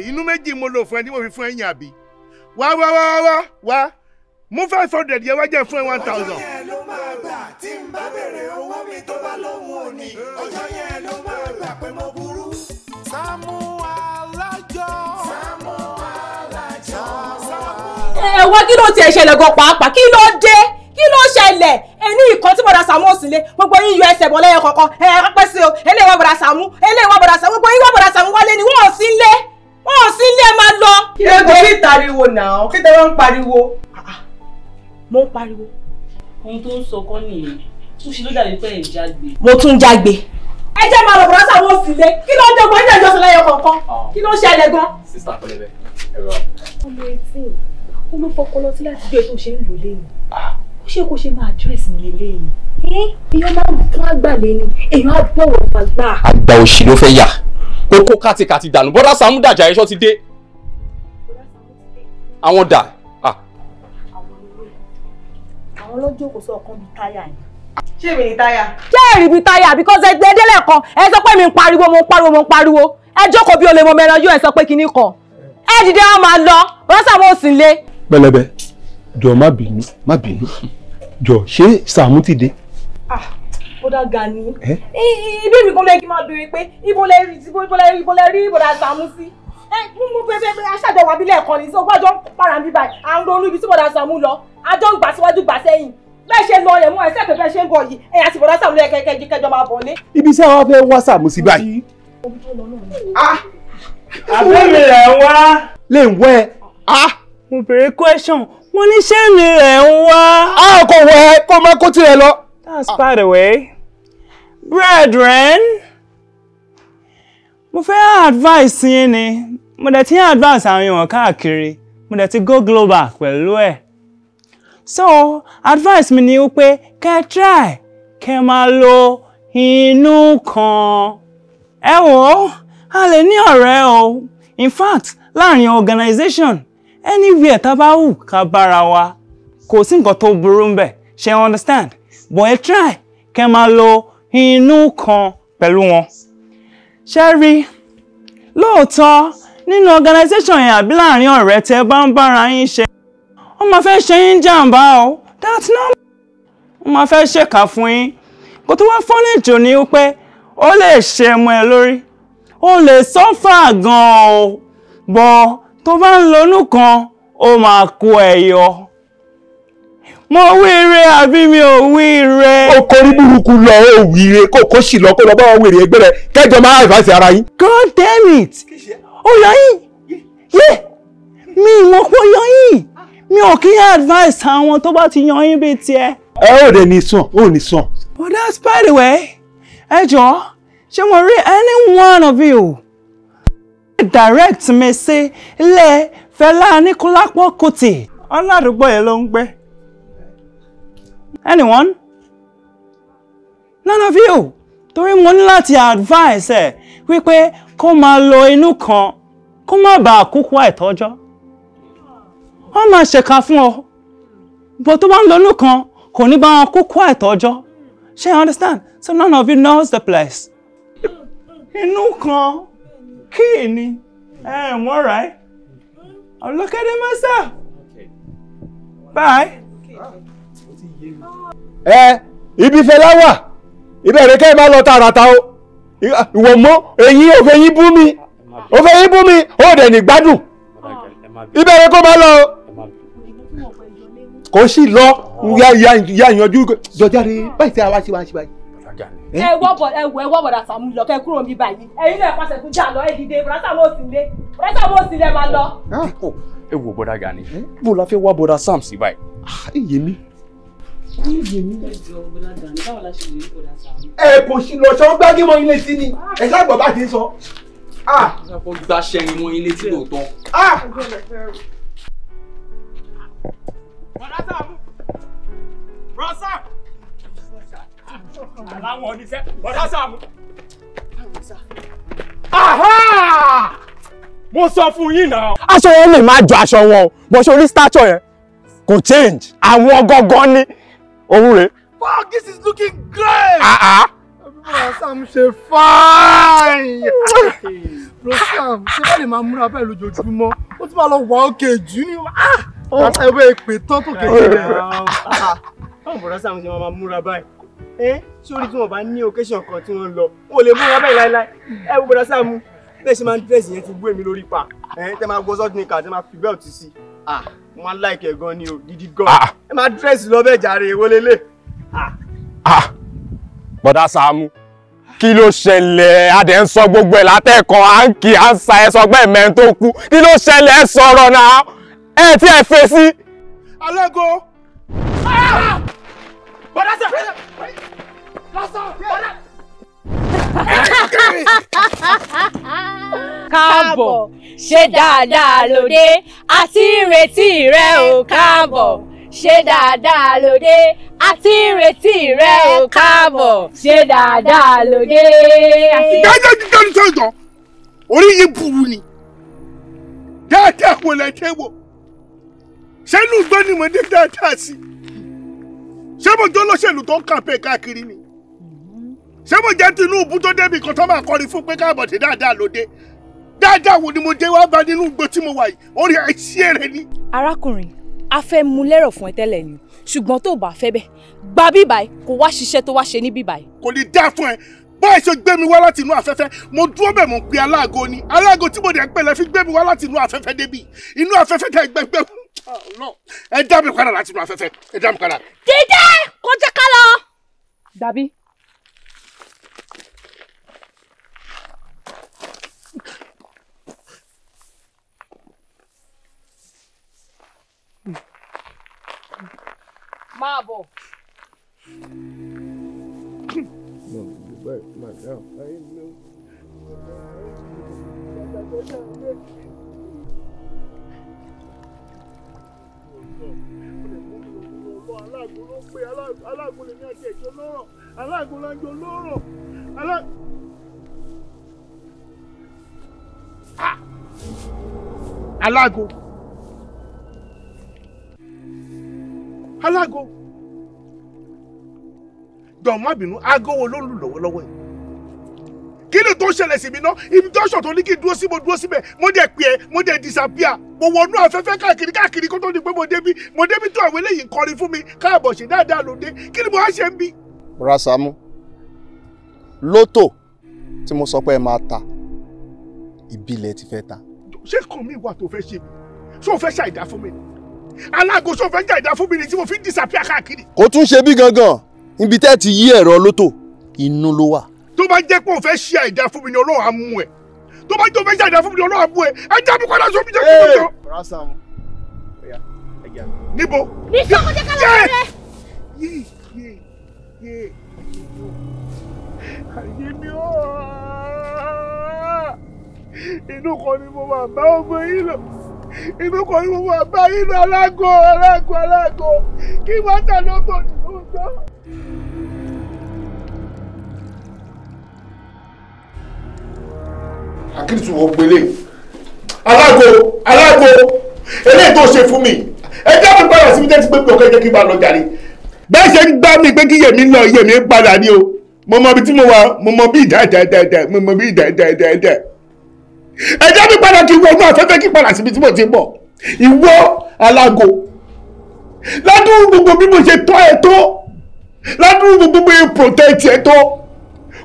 inú méjì mo lò fún ẹ tí mo fi fún ẹ̀yìn àbí wá mú 500 yẹn wá jẹ́ fún ẹ 1000. ọjọ́ yẹn ló máa gbà tí n bá béèrè owó mi tó bá lóhùn òní ọjọ́ yẹn ló máa gbà pé mo burú. Sàámú Alájọ. Sàámú Alájọ. ẹ wá kí ló tiẹ̀ ṣẹlẹ̀ gan pàápàá kí ló dé kí ló ṣẹlẹ̀ ẹni ìkan tí bọ̀dà Sàámú òsì lé gbogbo yín yọ ẹsẹ̀ bọ̀ lẹ́yìn kọ̀ọ̀kan pẹ́ sí o eléyìí wá bọ̀dà Sàámú eléyìí wá bọ̀dà Sàámú gbogbo yín wá bọ̀dà Sàámú wálé ni wọ́n ò sí lé máa lọ. kí ló dé kí tariwo náà kí tẹ wọ́n ń pariwo. mo ń pariwo. ohun tó ń sọ kọ́ nìyẹn ó ṣe ló dàbí pé ẹ̀ jágbe. mo tún jágbe ẹ jẹ́ máa lọ bọ̀dá Sàámú òsì lé kí ló ń jọgbọ́n ilé ìjọsìn lẹ́yọ kọ̀ọ̀kan kí ló ń ṣẹlẹ̀ gan. Sister Pẹ̀lẹ́bẹ̀ ẹ̀rọ. ọmọ etí ó ló fọpọlọ sí láti jọ ètò ṣe ń lò lẹ́yìn ó ṣe kó ṣe máa dírẹ́sì mi lélẹ́yìn èèyàn máa ń tún àgbà lẹ́ni èèyàn á bọ̀wọ̀ àgbà. Àgbà òṣì ló fẹ́ yà kókó kátikàti dànù bọ́dá Sàámú dàjà ẹ̀ṣọ́ ti dé. Àwọn dà. àwọn ló jókòó sí ọkàn bíi táyà yẹn. ṣé èmi ni táyà. ṣé èrì bíi táyà because ẹ gbé délẹ̀ kan ẹ sọ pé mi ń pariwo ẹ jókòó bí olè mo mẹ́ran yóò ẹ sọ pé kinní kan ẹ dìde wọn máa lọ bọ́dá Sàámú òsì lé. Pẹ̀lẹ́bẹ̀ jọ má bínú jọ ṣé Sàámú ti dé. bọ́dá Gani ibi mi kan lè kí n máa béèrè pé ibo lẹ rí bọ́dá Sàámú sí. mo bẹ aṣáájọ wà bílẹ̀ kan ní sọ gbọ́dọ̀ para mi báyìí à ń ronú ibi tí bọ́dá Sàámú lọ àjọ ń gbà síwájú gbà sẹ́yìn bẹ́ẹ̀ ṣe lọ yẹn mú ẹsẹ̀ pé bẹ́ẹ̀ ṣe ń bọ̀ yìí ẹ̀yà àti bọ́dá Sàámú lẹ́yìn kẹjọ máa bọ̀ ní. ibi tí àwọn fẹ́ wá Sàámú sí báyìí. àbẹ̀mí rẹ̀ ń wá. lè ń wẹ́ mo bèrè question wọ́n ní ṣé mi rẹ̀ ń wá. kò wẹ́ kó má kó tirẹ̀ lọ. That's by the way. Brethren, mo fẹ́ advice yín ni mo dẹ̀ ti advice àwọn èèyàn káàkiri mo dẹ̀ ti go global pẹ̀lú ẹ̀. So advice mi ni wípé kẹ́ try kẹ́ máa lo inú kan. Ẹ wò a lè ní ọ̀rẹ́ o. In fact láàrin organization anywhere tá bá wù ká bára wa kò sí nǹkan tó burú ń bẹ̀ ṣe understand but ẹ try kẹ́ máa lo inú kan pẹ̀lú wọn. Ṣé rí lóòótọ́ nínú organisation yẹn àbí láàrin ọ̀rẹ́ tẹ́ bá ń bára yín ṣe wọ́n máa fẹ́ ṣe yín jàǹbá o that's normal. wọ́n máa fẹ́ ṣèkà fún yín kò tó wá fọ́nì jù ní pé ó lè ṣe mọ́ ẹ lórí ó lè sọ́fà gan-an o bọ̀ tó bá ń lonú kan ó máa kó ẹ yọ. mo wíire àbí mi ò wíire. ó kọrí burúkú lọ ó wíire kó sì lọ kó lọ bá wọn wèrè ẹgbẹ́ rẹ kẹjọ máa advice ara yín. God damn it ó yọ yín yé mi ìmọ̀ pé ó yọ yín mi ò kí advice àwọn tó bá ti yan yín bíi tiẹ̀. ẹ ò dẹ̀ ní sàn ó ní sàn. But that's by the way ẹ jọ̀ọ́ ṣé mo rí any one of you direct mi sí ilé Fẹlá Aníkúlápó Kútì aládùúgbò yẹn ló ń gbé. Anyone? None of you. Torí mo ní láti advice ẹ wípé kó máa lo inú kan kó má bàa kúkú àìtọ́jọ́. Wọ́n máa ṣèkà fún ọ. Bó tó bá ń lo inú kan kò ní bá wọn kúkú àìtọ́jọ́. Ṣé you understand? So none of you knows the place. Inú kan kí ni? I'm all right. I'll look at it myself. Bye. Ibi Fẹlá wà ìbẹ̀rẹ̀ kẹ́ ẹ máa lọ tààràtà o ìwọ mọ́ èyí ò fẹ́ yín bú mi ó dẹ̀ ní gbádùn ìbẹ̀rẹ̀ kó máa lọ kò sí lọ ya ìyanjú jọjáde báyìí tí a wá sí báyìí. ẹ wọ́ bọ̀dà Sàámú lọ kẹ́ kúrò ní báyìí ẹ̀yin náà pàṣẹ fún jà lọ ẹ dìde bọ̀dà Sàámú òsì lé máa lọ. ẹ wo bọ́dá Gani bó la fẹ́ wá bọ́dá Sam sí báyìí. Yèmí. ẹ kò sí lọ sọ gbági mọ ilé sí ni ẹ sábà bá ti sọ. ó gbá sẹ́yìn mọ́ ilé tí lóòótọ́. Bọ́dá Sàámú rọ́ṣà aláwọ̀ oníṣẹ́ bọ́dá Sàámú. Mo sọ fún yín náà. Aṣọ yẹn lè máa jọ aṣọ wọn o bó ṣe orí stature yẹn kò change àwọn gangan ní òun rẹ̀. Wow, this is looking great. Bro Sam ṣe fine. Bro Sam ṣe bá lè máa múra bẹ́ẹ̀ lójoojúmọ́ ó ti máa lọ wọ òkè jù ní ọ̀sán ìwé ìpè tán tó kéde rẹ̀. Báwo Bro Sam ṣe máa múra báyìí? Ṣé orí tí wọ́n bá ní occasion kan tí wọ́n lọ wọ́n lè múra báyìí láíláí? Ẹ wo Bro Sam bẹ́ẹ̀ ṣe máa ń dírẹ́sì yẹn ti gbé mi lórí pa tẹ máa gbọ́ sọ́ọ̀tì nìkan tẹ máa fi bẹ́ẹ̀tì sí mo máa ń láìkẹ́ gan ni o gidi gan ẹ máa dírẹ́sì lọ bẹ́ẹ̀ jàre èwo lélẹ̀. Bọ̀dá Sàámú kí ló ṣẹlẹ̀ adẹ̀ ń sọ gbogbo ẹ̀ látẹ̀kọ́ à ń kí à ń sa ẹ sọ pé ẹ̀mẹ́ tó kú kí ló ṣẹlẹ̀ ẹ sọ̀rọ̀ náà ẹ tí ẹ fèsì. Alágo. Bọ̀dá Sàámú. Káàbọ̀, ṣé dáadáa lóde, àti ìrètí rẹ ò káàbọ̀. Ṣé dáadáa lóde, àti ìrètí rẹ ò káàbọ̀. Ṣé dáadáa lóde. Dájọ́ ti tọ́ ní sọ̀tọ̀, orí yìí burú ni. Dáadáa wò lẹ tẹ́ wò. Ṣé inú gbọ́ ni mo dé dáadáa sí? Ṣé mo jọ lọ́ṣẹ̀lú tó ń kàmpé káàkiri ni? Ṣé mo jẹ́ Tinubu tó débi kan tó máa kọrin fún pé káàbọ̀ sí dáadáa lóde? Dáadáa wo ni mo dé wá bá nínú igbó tí mo wà yìí? Orí àìsí èrè ni. Arákùnrin, a fẹ́ mú lérò fún ẹ tẹ́lẹ̀ ni, ṣùgbọ́n tó bá fẹ́ bẹ́ẹ̀, gba bíbáyìí kó wá ṣiṣẹ́ tó wá ṣe ní bíbáyìí. Kò lè dá fún ẹ. Báyìí ṣe gbé mi wá láti inú afẹ́fẹ́, mo dúró bẹ̀ mo ń pe aláàgó ni. Aláàgó tí mo dẹ̀ pẹ́ lẹ fi gbé mi wá láti inú afẹ́fẹ́ débi. Inú afẹ́fẹ́ tẹ gbẹgbẹ́. Ẹ dá mi padà láti inú afẹ́fẹ́. Ẹ dá mi padà. Dídé kó jẹ́ ká lọ. Dàbí. Máa bọ̀. Aláàgó lè ní àti ẹ̀jọ́ lọ́rọ̀. Aláàgó la ń jọ lọ́rọ̀. Aláàgó. Aláàgó. Jọ̀ọ́ má bínú, aago wo ló ń lù lọ́wọ́lọ́wọ́ yìí? Kí ni tó ṣẹlẹ̀ sí mi ná? Ibi tó ṣọ̀tọ̀ ní kí n dúró sí mo dúró síbẹ̀. Mo dẹ̀ pè é, mo dẹ̀ disappear. Mo wọnú afẹ́fẹ́ káàkiri kó tó di pé mo débi tó àwọn eléyìí ń kọrin fún mi káàbọ̀ ṣe dáadáa lóde. Kí ni mo wá ṣe ń bí? Bùrọ̀dá Sàámú, lótò tí mo sọ pé ẹ máa ta, ìbílẹ̀ ti fẹ́ ta. Ṣé kàn mí wà tó fẹ́ ṣe mi? Ṣé o fẹ́ ṣàìdá fún mi ni? Aláàgó ṣé o fẹ́ ṣàìdá fún mi ni tí mo fi ń disappear káàkiri? Kò tún ṣe bí gangan, ibi tẹ́ ti yí ẹ̀rọ lótò, inú ló wà. Tó bá jẹ́ pé o fẹ́ ṣe àìdá fún mi ni Ọlọ́run á mú ẹ. Tó bá jẹ́ o fẹ́ ṣe àìdá fún mi ni Ọlọ́run á mú ẹ. Ẹ já mi padà sómi jẹ́ kí mo jọ. Bùrọ̀dá Sàámú, níbo? Ní sọ́kò jẹ́ ká lọ rẹ̀. Ayé mi ó. Inú kan ni mo máa bá ọgbọ́n yín lọ. Inú kan ni mo máa bá yín lọ aláàgó. Kí wọ́n tẹ̀ lọ́tọ̀ nínú ọjọ́. Akíntù wọ́n gbélé. Aláàgó. Eléyìí tó ṣe fún mi. Ẹ jẹ́ mi padà síbi tẹ́ ti gbé mi ọ̀kẹ́ jẹ́ kí n bá lọ jàre. Bẹ́ẹ̀ ṣe ń gbá mi pé kí yèmí lọ yèmí padà ní o. Mo mọ ibi tí mo wà, mo mọ bí ìdá. Ẹ jẹ́ mi padà kí wọnú afẹ́fẹ́ kí padà síbi tí mo ti bọ̀. Ìwọ aláàgó. Ládùúgbò gbogbo bí mo ṣe tọ́ ẹ tó. Ládùúgbò gbogbo bí mo protect ẹ tó.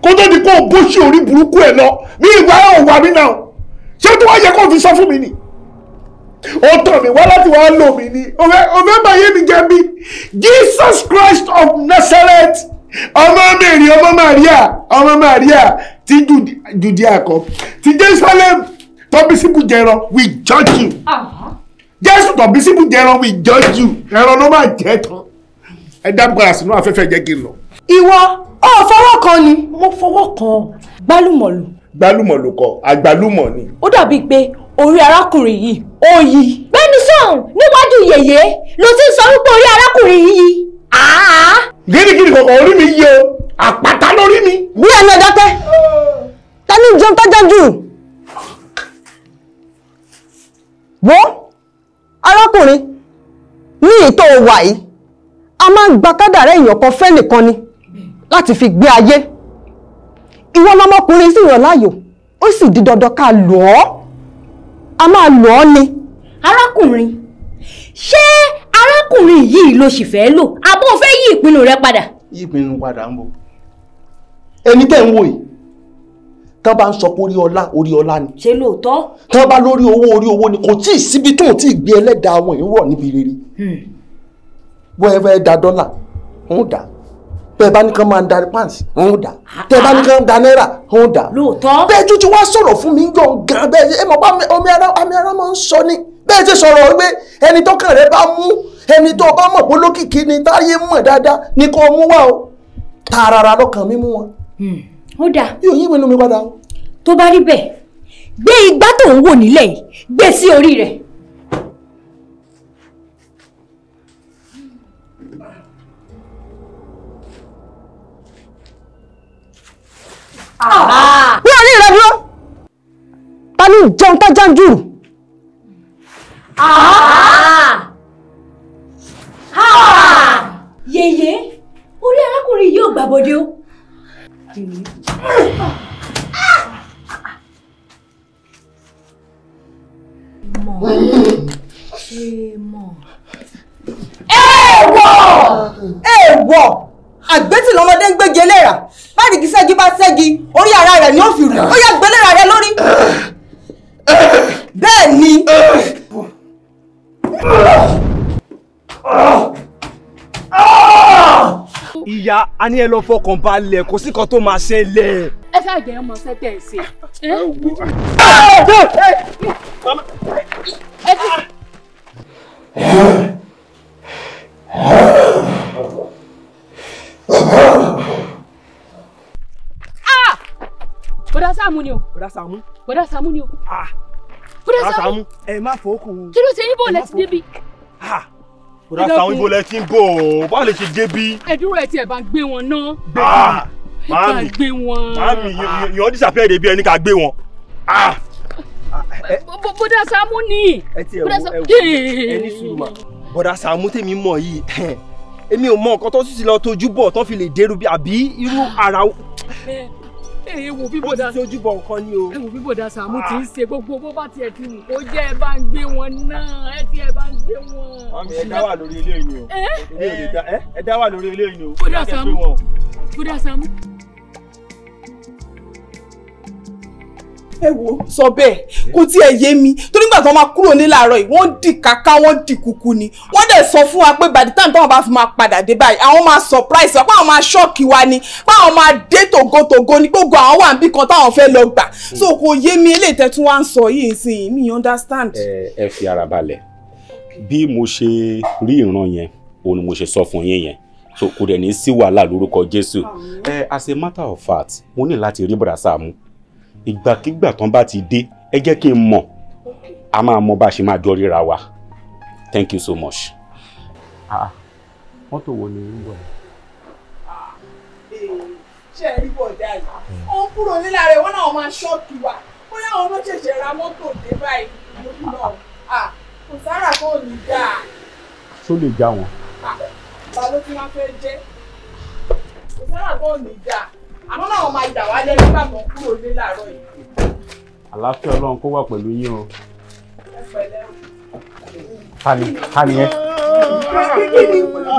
Kó tó di kó o bó ṣe orí burúkú ẹ lọ. Mi ìwà ẹ̀ ò wà mí náà. Ṣé tó wá yẹ kó o fi sọ fún mi ni? Ó tọ̀ mí wá láti wá lò mí ní. O fẹ́ bá yé mi jẹ́ bí? Jesus Christ of Nazareth, ọmọ Mary, ọmọ Maria, ti Judea kọ, ti Jerusalem, tọ́bí síbù jẹran, we judge you. Jésù tọ́bí síbù jẹran, we judge you. Ẹran ló máa jẹ́ tán. Ẹ dábàá sínú afẹ́fẹ́ jẹ́ kí n lọ. Ìwọ, ó fọwọ́ kan ni. Mo fọwọ́ kan. Gbálùmọ̀lù. Gbálùmọ̀lù kọ, àgbálùmọ̀ ni. Ó dàbí pé orí arákùnrin yìí ó yí. Bẹ́ẹ̀ni sọ̀hún níwájú yèyé ló ti sọ wípé orí arákùnrin yìí yí. Gírígírí kọ̀ọ̀kan orí mi yí o, àpáta lórí mi. Bí ẹni ọ̀dọ́tẹ́, ta ní jẹun tọ́jọ́ jù? Wo arákùnrin ní ìtò wà yìí, a máa ń gba kádàrá èèyàn kan fẹ́ nìkan ni láti fi gbé ayé. Ìwọ lọmọkùnrin sì yàn láàyò, ó sì di dandan ká lò ọ́. A máa lò ọ́ ni. Arákùnrin, ṣé arákùnrin yìí ló sì fẹ́ lò àbó fẹ́ yí ìpinnu rẹ padà? Yí ìpinnu padà ń bọ̀. Ẹni tẹ́ ń wò yìí, tán bá ń sọ pé orí ọlá ni. Ṣé lóòótọ́? Tán bá lórí owó ni, kò tí ì síbi tó tí ì gbé ẹlẹ́dàá wọn yìí rọ̀ níbi rere. Wọ́n ẹ da dọ́là, ń dà. Bẹ́ẹ̀ bá ní kán máa ń darí pàǹsì, ń dà. Tẹ́ bá ní kán da náírà, ń dà. Lóòótọ́. Bẹ́ẹ̀ tún ti wá sọ̀rọ̀ fún mi jọ gan bẹ́ẹ̀ ẹ mọ̀ bá omi ara máa ń sọ ni. Bẹ́ẹ̀ ti sọ̀rọ̀ pé ẹni tọ́kàn rẹ bá mú, ẹni tó bá mọ̀ pé olókìkí ni táyé mọ̀ dáadáa ni kò mú wá o. Tààràrà lọ́kàn mi mú wọn. Ó dáa. Yóò yí ìwé inú mi padà. Tó bá rí bẹ́ẹ̀, gbé igbá tó ń wò nílẹ̀ yìí, gbé sí orí rẹ̀. Ní orí rẹ̀ dúró. Ta ni jẹun tó jàǹjùrù? Yèyé, orí arákùnrin yóò gbàbọdé o. Èèwọ̀! Àgbétì lọmọdé ń gbégi eléra. Báyìí kí ṣẹ́gi bá ṣẹ́gi, orí ara rẹ̀ ni ó fi rù. Ó yá gbéléra rẹ̀ lórí. Bẹ́ẹ̀ ni. Ìyá, a ní ẹ lọ fọkàn balẹ̀, kò sí kan tó máa ṣẹlẹ̀. Ẹ ṣáà jẹ́ ọmọ sẹ́tẹ̀ ẹ̀ ṣe. Bọ̀dá Sàámú ni o. Bọ̀dá Sàámú. Bọ̀dá Sàámú ni o. Bọ̀dá Sàámú. Ẹ má fọ́ọ̀kùn. Kí ló ṣe yín bò lẹ́tí débi? Bọ̀dá Sàámú ibo lẹ ti ń bọ̀, báwo lè ṣe débi? Ẹ dúró ẹ tí ẹ bá gbé wọn náà. Màámi, gbé wọn. Màámi, yàn disappear débi ẹni ká gbé wọn. Bọ̀dá Sàámú ni. Ẹ ti ẹni sùúrù mà. Bọ̀dá Sàámú tèmi mọ̀ yìí, èmi ò mọ nǹkan tó sì lọ tójú bọ̀ tán fi lè dérú bí àbí irú ara. Ẹ wo bí bọ̀dá tójú bọ̀ nǹkan ni o. Ẹ wo bí bọ̀dá Sàámú ti ń ṣe gbogbo bó bá tiẹ̀ ti wù kó jẹ́ ẹ bá ń gbé wọn náà, ẹ ti ẹ bá ń gbé wọn. Màámi, ẹ dá wà lórí eléyìí ni o. Ẹ dá wà lórí eléyìí ni o. Bọ̀dá Sàámú. Bọ̀dá Sàámú. Ẹ wo sọ bẹ́ẹ̀ kò tiẹ̀ yé mi torí nígbà tó máa kúrò ní láàárọ̀ yìí wọ́n dì káká wọ́n dì kúkú ni wọ́n dẹ̀ sọ fún wa pé by the time táwọn bá fi máa padà dé báyìí àwọn máa surprise wa pé àwọn máa ṣọ́ọ̀kì wa ni pé àwọn máa dé tògótògó ni gbogbo àwọn wà níbí kan táwọn fẹ́ lọ gbà so kò yé mi eléyìí tẹ́ tún wá ń sọ yìí sí mi understand. ẹ fi ara balẹ̀ bí mo ṣe rí ìran yẹn òun ni mo ṣe sọ fún yín yẹn so kò dẹ̀ ní sí wàhálà lórúkọ Jésù as a matter of fact mo ní láti rí Bọ̀dá Sàámú ìgbàkígbà tán bá ti dé ẹ jẹ́ kí n mọ̀ a máa mọ bá ṣe máa jọ ríra wa thank you so much. mọ́tò wo ni ń bọ̀? ṣé ẹ rí bọ̀dá yìí ó ń kúrò nílà rẹ̀ wọ́n náà máa ṣọ́ọ̀kì wa bóyá àwọn ló ṣẹ̀ṣẹ̀ ra mọ́tò dé báyìí lórí náà kò sára kan ò ní dáa. ṣó lè já wọn. ta ló ti máa fẹ́ jẹ́ kò sára kan ò ní dáa àmọ́ náà máa dà wá lẹ́nu nígbà tó ń kúrò ní láàárọ̀ yìí. àlàáfíà Ọlọ́run kó wà pẹ̀lú yín o. ẹ pẹ̀lẹ́. Tani ẹ.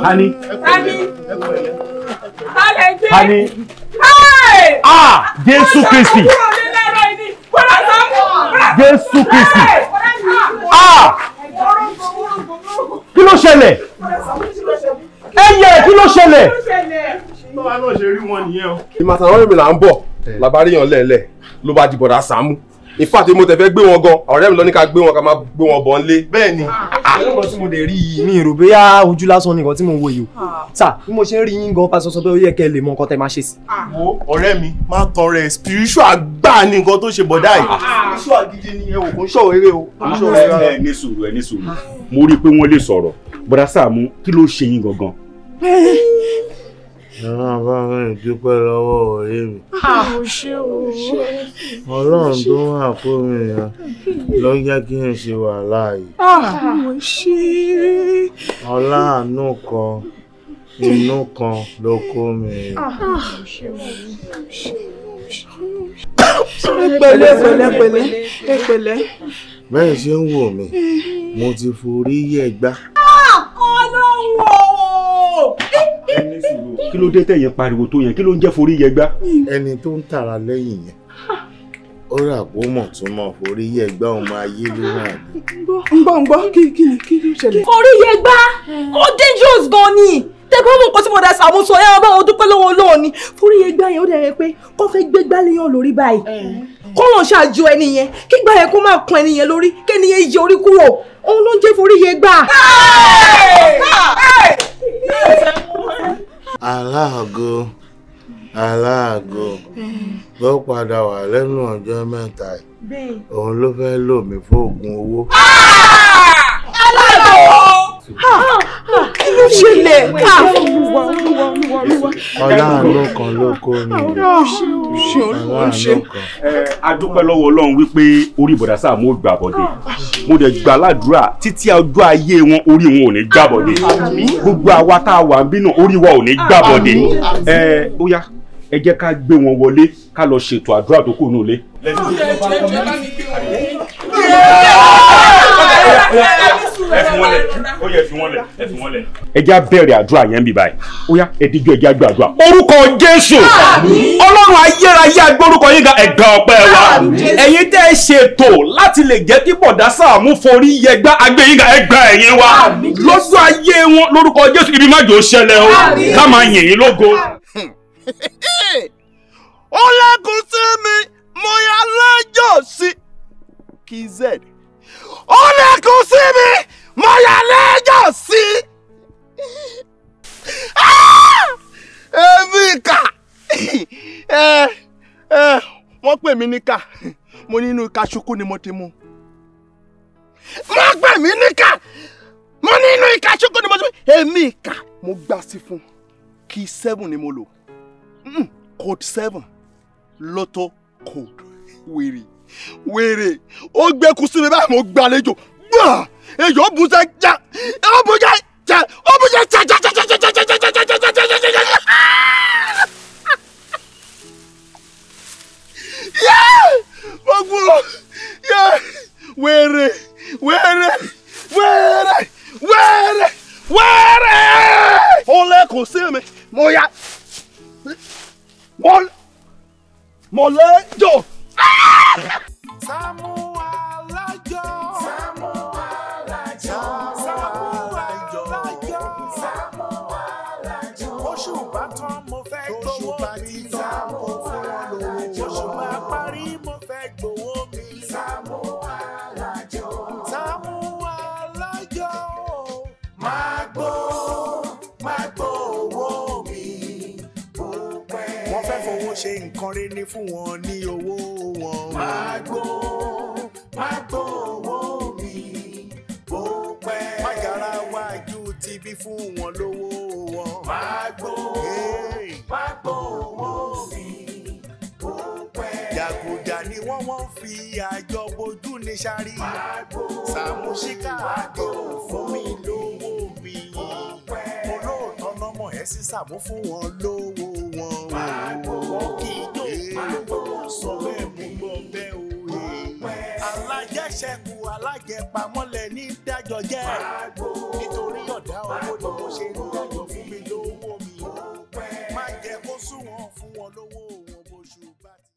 Tani. Tani. Jésù Kristi. Jésù Kristi. Kí ló ṣẹlẹ̀? Kí ló ṣẹlẹ̀? Báwa náà ṣe rí wọn nìyẹn o. Ìmọ̀tàwọn mi là ń bọ̀ làbáríyàn lẹ́ẹ̀lẹ́ ló bá di Bọ̀dá Sàámú. In fact mo tẹ̀ fẹ́ gbé wọn gan ọ̀rẹ́ mi lọ ní ká gbé wọn ká máa gbé wọn bọ̀ nílé. Bẹ́ẹ̀ ni nǹkan tí mo lè rí yìí mi rò bóyá ojú lásán ni nǹkan tí mo wò yìí o. Sà bí mo ṣe ń rí yín gan pásọ sọ pé ó yẹ kẹ́ lè mọ nǹkan tẹ́ máa ṣe sí. Wo ọ̀rẹ́ mi má tọrọ ẹ̀ spiritual gbà ní nǹkan tó ṣe bọ̀dá yìí. Spiritual gidi ni ẹ wò kó ń ṣọ̀wọ́ eré o. Ẹ ní sùúrù mo rí i pé wọ́n lè sọ̀rọ̀ Bọ̀dá Sàámú kí ló ṣe yín gangan? Ẹ̀rọ bá rìn dúpẹ́ lọ́wọ́ ọ̀rẹ́ mi. Ọlọ́run tó wà fún mi yẹn ló ń jẹ́ kí n ṣe wàhálà yìí. Ọláàánú kan inú kan ló kó mi. Pẹ̀lẹ́. Bẹ́ẹ̀ ṣe ń wò mí mo ti forí yẹ̀gbá. Kí ló dé tẹ̀yìn pariwo tó yẹn kí ló ń jẹ́ forí yẹgbá? Ẹni tó ń tàrà lẹ́yìn yẹn ó rà pó mọ̀ tún mọ̀ forí yẹgbá ọmọ ayé ló wà ní. ń gbọ́ kí ló ṣẹlẹ̀. Forí yẹgbá ó dangerous gan ni tẹ bá mọ̀ nǹkan tí Bọ̀dá Sàámú sọ ẹ bá wọn dúpẹ́ lọ́wọ́ Ọlọ́run ni forí yẹgbá yẹn ó dẹ̀ rẹ pé kó fẹ́ gbé gbáléyàn lórí báyìí kó lọ́n ṣáájú ẹni yẹn kí gbá yẹn kó máa kan ẹni yẹn lórí kẹ́ni yẹn yẹ orí kúrò òun ló ń jẹ́ forí yẹgbá. Aláàgọ́ aláàgọ́ ló padà wà lẹ́nu ọjọ́ mẹ́ta yìí òun ló fẹ́ lò mí fún oògùn owó. Kí ló ṣẹlẹ̀? Ọláàánú kan ló kó mi. A dúpẹ́ lọ́wọ́ Ọlọ́run wípé orí bọ̀dá Sàámú ò gbà bọ̀dé. Mo dẹ̀ gbà ládùúrà títí ọjọ́ ayé wọn orí wọn ò ní gbà bọ̀dé. Gbogbo àwa tá a wà ń bínú orí wa ò ní gbà bọ̀dé. Ó yá ẹ jẹ́ ká gbé wọn wọlé ká lọ ṣètò àdúrà tó kù nílé. Ẹ jẹ́ á bẹ̀rẹ̀ àdúrà yẹn bí báyìí. Ó yá ẹ díjú ẹ jẹ́ á gbé àdúrà. Orúkọ Jésù. Ọlọ́run ayérayé agbórúkọ yín ga ẹ̀gá ọpẹ́ wa. Ẹ̀yin tẹ́ ẹ ṣètò láti lè jẹ́ kí bọ̀dá Sàámú forí yẹgbá agbẹ́yìn ga ẹgbà ẹ̀yìn wa. Lọ́jọ́ ayé wọn lórúkọ Jésù ibi má jò ṣẹlẹ̀ o. Ká máa yìn yín lógo. Ó lẹ́kùn sí mi mo yà lẹ́jọ́ sí KZ. Ó lẹ́kùn sí mi mo yà lẹ́jọ́ sí. Èmi kà wọ́n pè mí níkà mo nínú ìka ṣukú ni mo ti mú. Wọ́n pè mí níkà mo nínú ìka ṣukú ni mo ti mú. Èmi ìkà mo gbà sí fún key 7 ni mo lò. Code 7 lotto code wèrè ó gbé kú sí mi báyìí mo gbàlejò gbà èyí ó bùn sẹ jà ó bùn jẹ jà ó bùn jẹ jà jà jà jà jà jà jà jà jà jà jà jà jà jà. Mo gbúrò wèrè wèrè wèrè wèrè wèrè ó lẹ́kùn sí mi mo yá. Mo lẹ́jọ́. Sàámú Alájọ. Sàámú Alájọ. Sàámú Alájọ. Sàámú Alájọ. Oṣù bá tán mo fẹ́ gbowó mi. Sàámú Alájọ. Oṣù bá parí mo fẹ́ gbowó mi. Sàámú Alájọ. Sàámú Alájọ. Máa gbó owó mi. Wọ́n fẹ́ fowó ṣe nǹkan rere fún wọn ní owó wọn. Máa gbó owó mi bó pẹ́. Má yára wájú tibí fún wọn lówó wọn. Máa gbó owó mi bó pẹ́. Jàgùjà ni wọ́n fi àjọ bojú ní sáré. Sàámú ṣíkà àdé fún mi lówó mi. Mo lóòótọ́ lọ́mọ ẹ̀ sí Sàámú fún wọn lówó wọn. Wọ́n kì í yóò sọ bẹ́ẹ̀ mú gbọ́ bẹ́ẹ̀ o. Alájẹṣẹ́kù alájẹpamọ́lẹ̀ ní dájọ́ jẹ́.